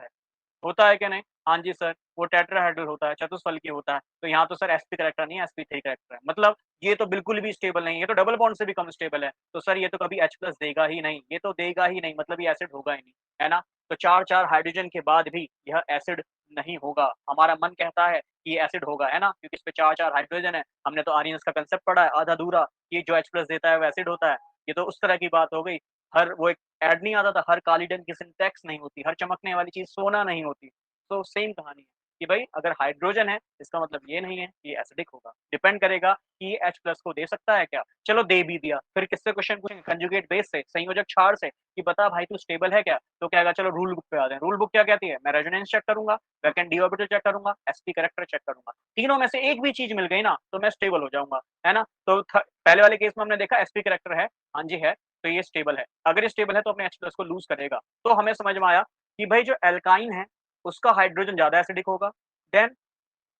है क्या नहीं? हाँ जी सर, वो टेट्राहेड्रल होता है, चतुष्फलकीय होता है। तो यहाँ तो सर sp कैरेक्टर नहीं है, sp3 कैरेक्टर है। मतलब ये तो बिल्कुल भी स्टेबल नहीं है, ये तो डबल बॉन्ड से भी कम स्टेबल है। तो सर ये तो कभी H प्लस देगा ही नहीं, ये तो देगा ही नहीं, मतलब ये एसिड होगा ही नहीं, है ना? तो 4-4 हाइड्रोजन के बाद भी यह एसिड नहीं होगा। हमारा मन कहता है कि ये एसिड होगा, है ना? क्योंकि इसपे 4-4 हाइड्रोजन है। हमने तो आर्यन्स का कांसेप्ट पढ़ा है आधा-अधूरा, ये जो H प्लस देता है वो एसिड होता है। ये तो उस तरह की बात हो गई। हर वो एक ऐड नहीं आता था, हर कालीडन की सिंटैक्स नहीं होती, हर चमकने वाली चीज़ सोना नहीं होती। तो सेम कहानी है कि भाई अगर हाइड्रोजन है इसका मतलब ये नहीं है कि ये एसिडिक होगा। डिपेंड करेगा कि ये H प्लस को दे सकता है क्या? चलो दे भी दिया, फिर किससे क्वेश्चन पूछेंगे? कंजुगेट बेस से, संयोजक क्षार से कि बता भाई तू स्टेबल है क्या? तो कहेगा चलो रूल बुक पे आते हैं। रूल बुक क्या कहती है? मैं रेजोनेंस चेक करूँगा, वैकेंट डी ऑर्बिटल चेक करूँगा, sp कैरेक्टर चेक करूँगा। तीनों में से एक भी चीज़ मिल गई ना तो मैं स्टेबल हो जाऊँगा, है ना? तो पहले वाले केस में हमने देखा sp कैरेक्टर है, हाँ जी है, तो ये स्टेबल है। अगर ये स्टेबल है तो अपने H प्लस को लूज़ करेगा। तो हमें समझ में आया कि भाई जो एल्काइन है उसका हाइड्रोजन ज़्यादा एसिडिक होगा, देन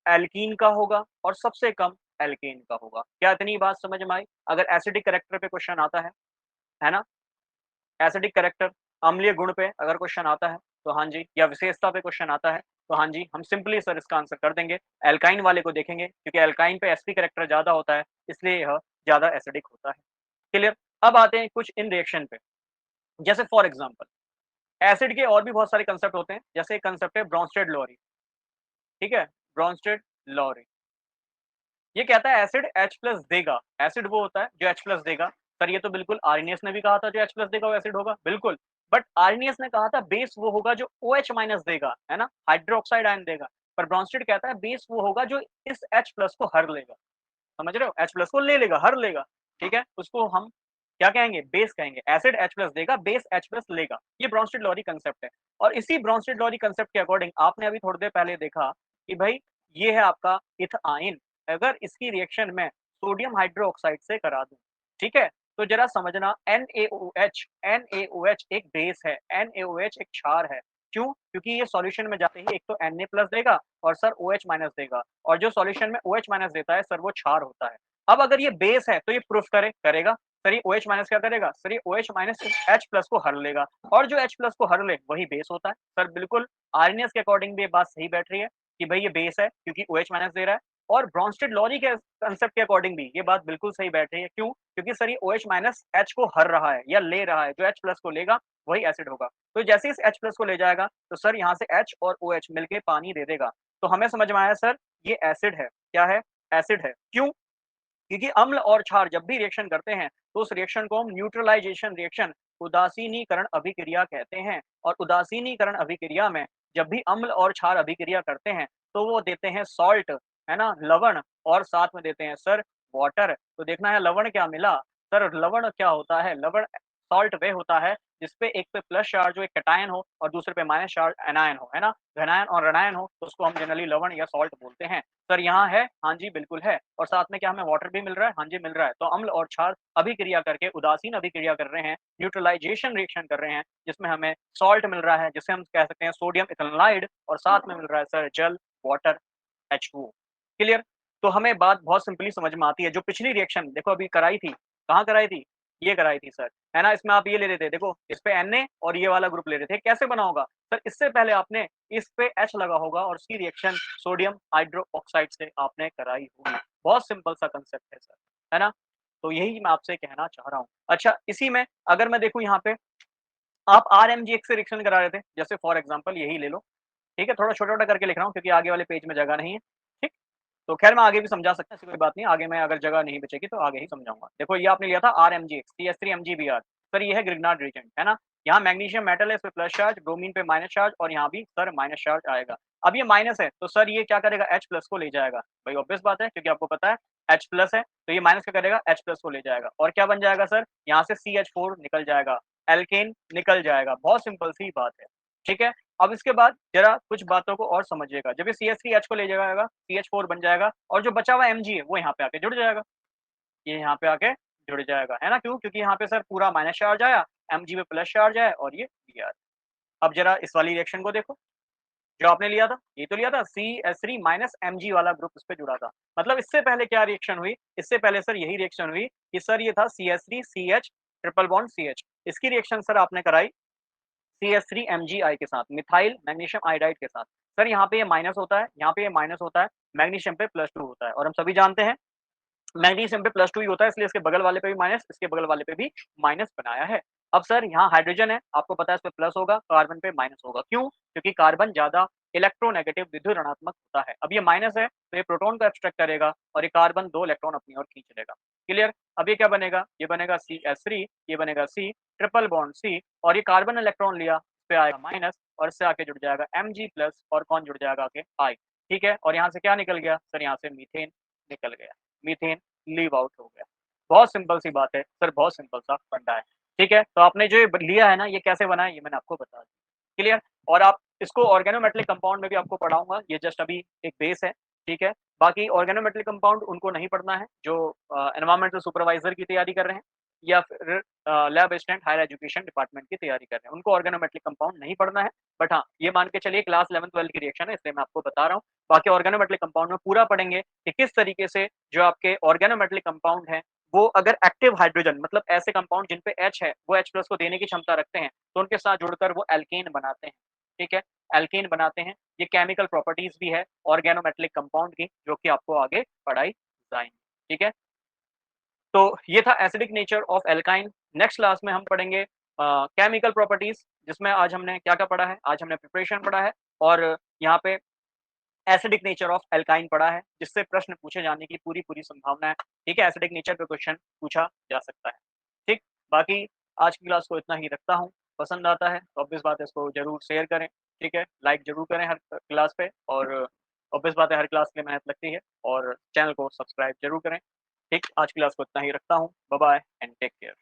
एल्कीन का होगा और सबसे कम एल्केन का होगा। क्या इतनी बात समझ में आई? अगर एसिडिक कैरेक्टर पे क्वेश्चन आता है ना? एसिडिक कैरेक्टर अम्लीय गुण पे अगर क्वेश्चन आता है, तो हाँ जी, या विशेषता पे क्वेश्चन आता है, तो हाँ जी, हम सिंपली सर इसका आंसर कर देंगे। एल्काइन वाले को देखेंगे क्योंकि एल्काइन पे sp कैरेक्टर ज़्यादा होता है, इसलिए यह ज़्यादा एसिडिक होता है। क्लियर? अब आते हैं कुछ इन रिएक्शन पे। जैसे फॉर एग्जांपल एसिड के और भी बहुत सारे कांसेप्ट होते हैं, जैसे एक कांसेप्ट है ब्रोंस्टेड-लोरी, ठीक है? ब्रोंस्टेड-लोरी ये कहता है एसिड H प्लस देगा, एसिड वो होता है जो H प्लस देगा। सर ये तो बिल्कुल आर्नियस ने भी कहा था जो H प्लस देगा वो एसिड होगा, बिल्कुल। बट आर्नियस ने कहा था बेस वो होगा जो OH माइनस देगा, है ना? हाइड्रोक्साइड आयन देगा। पर ब्रोंस्टेड कहता है बेस वो होगा जो इस H प्लस को हर लेगा। समझ रहे हो? H प्लस को ले लेगा, हर लेगा, ठीक है? उसको हम क्या कहेंगे? बेस कहेंगे। एसिड H+ देगा, बेस H+ लेगा। ये ब्रोंस्टेड-लॉरी कांसेप्ट है। और इसी ब्रोंस्टेड-लॉरी कांसेप्ट के अकॉर्डिंग आपने अभी थोड़ी देर पहले देखा कि भाई ये है आपका इथाइन। अगर इसकी रिएक्शन मैं सोडियम हाइड्रोक्साइड से करा दूँ, ठीक है? तो ज़रा समझना NaOH एक बेस है, NaOH एक क्षार है। क्यों? क्योंकि ये सॉल्यूशन में जाते ही एक तो Na+ देगा और सर OH- देगा और जो सॉल्यूशन में OH- देता है सर वो क्षार होता है। अब अगर ये बेस है तो ये प्रूफ करेगा। सर ये OH- क्या करेगा? सर ये OH- H+ को हर लेगा और जो H+ को हर ले वही बेस होता है। सर बिल्कुल आर्रहनेस के अकॉर्डिंग भी ये बात सही बैठ रही है कि भई ये बेस है क्योंकि OH- दे रहा है और ब्रोंस्टेड-लॉरी के कांसेप्ट के अकॉर्डिंग भी ये बात बिल्कुल सही बैठ रही है। क्यों? क्योंकि सर ये OH- H को हर रहा है या ले रहा है, जो H+ को लेगा वही एसिड होगा। तो जैसे ही इस H+ को ले जाएगा तो सर यहाँ से H और OH मिलके पानी दे देगा। तो हमें समझ में आया सर ये एसिड है। क्या है? एसिड है। क्यों? क्योंकि अम्ल और क्षार जब भी रिएक्शन करते हैं तो उस रिएक्शन को हम न्यूट्रलाइजेशन रिएक्शन उदासीनीकरण अभिक्रिया कहते हैं और उदासीनीकरण अभिक्रिया में जब भी अम्ल और क्षार अभिक्रिया करते हैं तो वो देते हैं सॉल्ट, है ना, लवण और साथ में देते हैं सर वाटर। तो देखना है लवण क्या मिला। सर लवण क्या होता है? लवण सॉल्ट वे होता है जिसपे एक पे प्लस चार्ज हो, एक कैटायन हो और दूसरे पे माइनस चार्ज एनायन हो, है ना, घनायन और ऋणायन हो तो उसको हम जनरली लवण या सॉल्ट बोलते हैं। सर यहाँ है? हाँ जी, बिल्कुल है। और साथ में क्या हमें वाटर भी मिल रहा है? हाँ जी, मिल रहा है। तो अम्ल और क्षार अभिक्रिया करके उदासीन अभिक्रिया कर रहे हैं, न्यूट्रलाइजेशन रिएक्शन कर रहे हैं, जिसमें हमें सॉल्ट मिल रहा है, जिसे हम कह सकते हैं सोडियम इथेनॉलाइड और साथ में मिल रहा है सर जल, वाटर, H2O। क्लियर? तो हमें बात बहुत सिंपली समझ में आती है। जो पिछली रिएक्शन देखो अभी कराई थी, कहाँ कराई थी? ये कराई थी सर, है ना? इसमें आप ये ले रहे थे, देखो इस पे Na और ये वाला ग्रुप ले रहे थे, कैसे बना होगा? सर इससे पहले आपने इस पे H लगा होगा और उसकी रिएक्शन सोडियम हाइड्रोक्साइड से आपने कराई होगी। बहुत सिंपल सा कांसेप्ट है सर, है ना? तो यही मैं आपसे कहना चाह रहा हूँ। अच्छा, इसी में अगर मैं देखूँ यहाँ पे आप RMgX से रिएक्शन करा रहे थे, जैसे फॉर एग्जांपल यही ले लो, ठीक है? थोड़ा छोटा-छोटा करके लिख रहा हूँ क्योंकि आगे वाले पेज में जगह नहीं है, ठीक? तो ख़ैर मैं आगे भी समझा सकता हूँ, ऐसी कोई बात नहीं है, आगे मैं अगर जगह नहीं बचेगी तो आगे ही समझाऊँगा। देखो ये आपने लिया था RMgX, CH3Mgbr, सर ये है ग्रिग्नार्ड रिएजेंट, है ना? यहाँ मैग्नीशियम मेटल है, इस पे प्लस चार्ज, ब्रोमीन पे माइनस चार्ज और यहाँ भी सर माइनस चार्ज आएगा। अब ये माइनस है, तो सर ये क्या करेगा? H+ को ले जाएगा। भाई ऑब्वियस बात है क्योंकि आपको पता है H+ है, तो ये माइनस क्या करेगा? H+ को ले जाएगा और क्या बन जाएगा सर? यहाँ से CH4 निकल जाएगा, एल्केन निकल जाएगा। बहुत सिंपल सी बात है, ठीक है? अब इसके बाद ज़रा कुछ बातों को और समझिएगा। जब ये CH3H को ले जाएगा, CH4 बन जाएगा और जो बचा हुआ Mg है वो यहाँ पे आके जुड़ जाएगा। ये यहाँ पे आके जुड़ जाएगा, है ना? क्यों? क्योंकि यहाँ पे सर पूरा माइनस चार्ज आया, Mg पे प्लस चार्ज आया और ये Br। अब ज़रा इस वाली रिएक्शन को देखो, जो आपने लिया था, ये तो लिया था CH3 माइनस Mg वाला ग्रुप इस पे जुड़ा था। मतलब इससे पहले क्या रिएक्शन हुई? इससे पहले सर यही रिएक्शन हुई कि सर ये था CH3 CH triple bond CH। इसकी रिएक्शन सर आपने कराई CH3Mgi के साथ, मिथाइल मैग्नीशियम आयोडाइड के साथ। सर यहाँ पे ये माइनस होता है, यहाँ पे ये माइनस होता है, मैग्नीशियम पे +2 होता है और हम सभी जानते हैं मैग्नीशियम पे +2 ही होता है इसलिए इसके बगल वाले पे भी माइनस, इसके बगल वाले पे भी माइनस बनाया है। अब सर यहाँ हाइड्रोजन है, आपको पता है इस पे प्लस होगा, कार्बन पे माइनस होगा। क्यों? क्योंकि कार्बन ज़्यादा इलेक्ट्रोनेगेटिव विद्युत ऋणात्मक होता है। अब ये माइनस है, तो ये प्रोटॉन को एब्स्ट्रैक्ट करेगा और ये कार्बन 2 इलेक्ट्रॉन अपनी ओर खींच लेगा। क्लियर? अब ये क्या बनेगा? ये बनेगा CH3, ये बनेगा C, ट्रिपल बॉन्ड C और ये कार्बन इलेक्ट्रॉन लिया, इस पे आएगा माइनस और इससे आके जुड़ जाएगा Mg+ और कौन जुड़ जाएगा आके I। ठीक है? और यहाँ से क्या निकल गया? सर यहाँ से मीथेन निकल गया। मीथेन लीव आउट हो गया। बहुत सिंपल सी बात है सर, बहुत सिंपल सा फंडा है। ठीक है? तो आपने जो ये लिया है ना, ये कैसे बना है ये मैंने आपको बता दिया। क्लियर? और आप इसको ऑर्गेनोमेटेलिक कंपाउंड में भी आपको पढ़ाऊँगा, ये जस्ट अभी एक बेस है, ठीक है? बाकी ऑर्गेनोमेटेलिक कंपाउंड उनको नहीं पढ़ना है जो एनवायरमेंटल सुपरवाइज़र की तैयारी कर रहे हैं या फिर lab assistant higher education department की तैयारी कर रहे हैं। उनको ऑर्गेनोमेटेलिक कंपाउंड नहीं पढ़ना है। बट हाँ, ये मान के चलिए क्लास 11th-12th की रिएक्शन है इसलिए मैं आपको बता रहा हूँ। बाकी ऑर्गेनोमेटेलिक कंपाउंड में पूरा पढ़ेंगे कि किस तरीके से जो आपके ऑर्गेनोमेटेलिक कंपाउंड हैं, वो अगर एक्टिव हाइड्रोजन मतलब ऐसे कंपाउंड जिन पे H है, वो H+ को देने की क्षमता रखते हैं, तो उनके साथ जुड़कर वो एल्केन बनाते हैं। ठीक है? एल्केन बनाते हैं। ये केमिकल प्रॉपर्टीज़ भी है ऑर्गेनोमेटेलिक कंपाउंड की, जो कि आपको आगे पढ़ाई जाएँगी। ठीक है? तो ये था acidic nature of alkyne. Next class में हम पढ़ेंगे केमिकल प्रॉपर्टीज़, जिसमें आज हमने क्या-क्या पढ़ा है? आज हमने प्रिपरेशन पढ़ा है और यहाँ पे एसिडिक नेचर ऑफ एल्काइन पढ़ा है, जिससे प्रश्न पूछे जाने की पूरी-पूरी संभावना है। ठीक है? एसिडिक नेचर पे क्वेश्चन पूछा जा सकता है। ठीक? बाकी आज की क्लास को इतना ही रखता हूँ। पसंद आता है तो ऑब्वियस बात है इसको ज़रूर शेयर करें, ठीक है? लाइक ज़रूर करें हर क्लास पे और ऑब्वियस बात है हर क्लास के लिए मेहनत लगती है और चैनल को सब्सक्राइब ज़रूर करें। ठीक? आज की क्लास को इतना ही रखता हूँ। Bye bye and take care.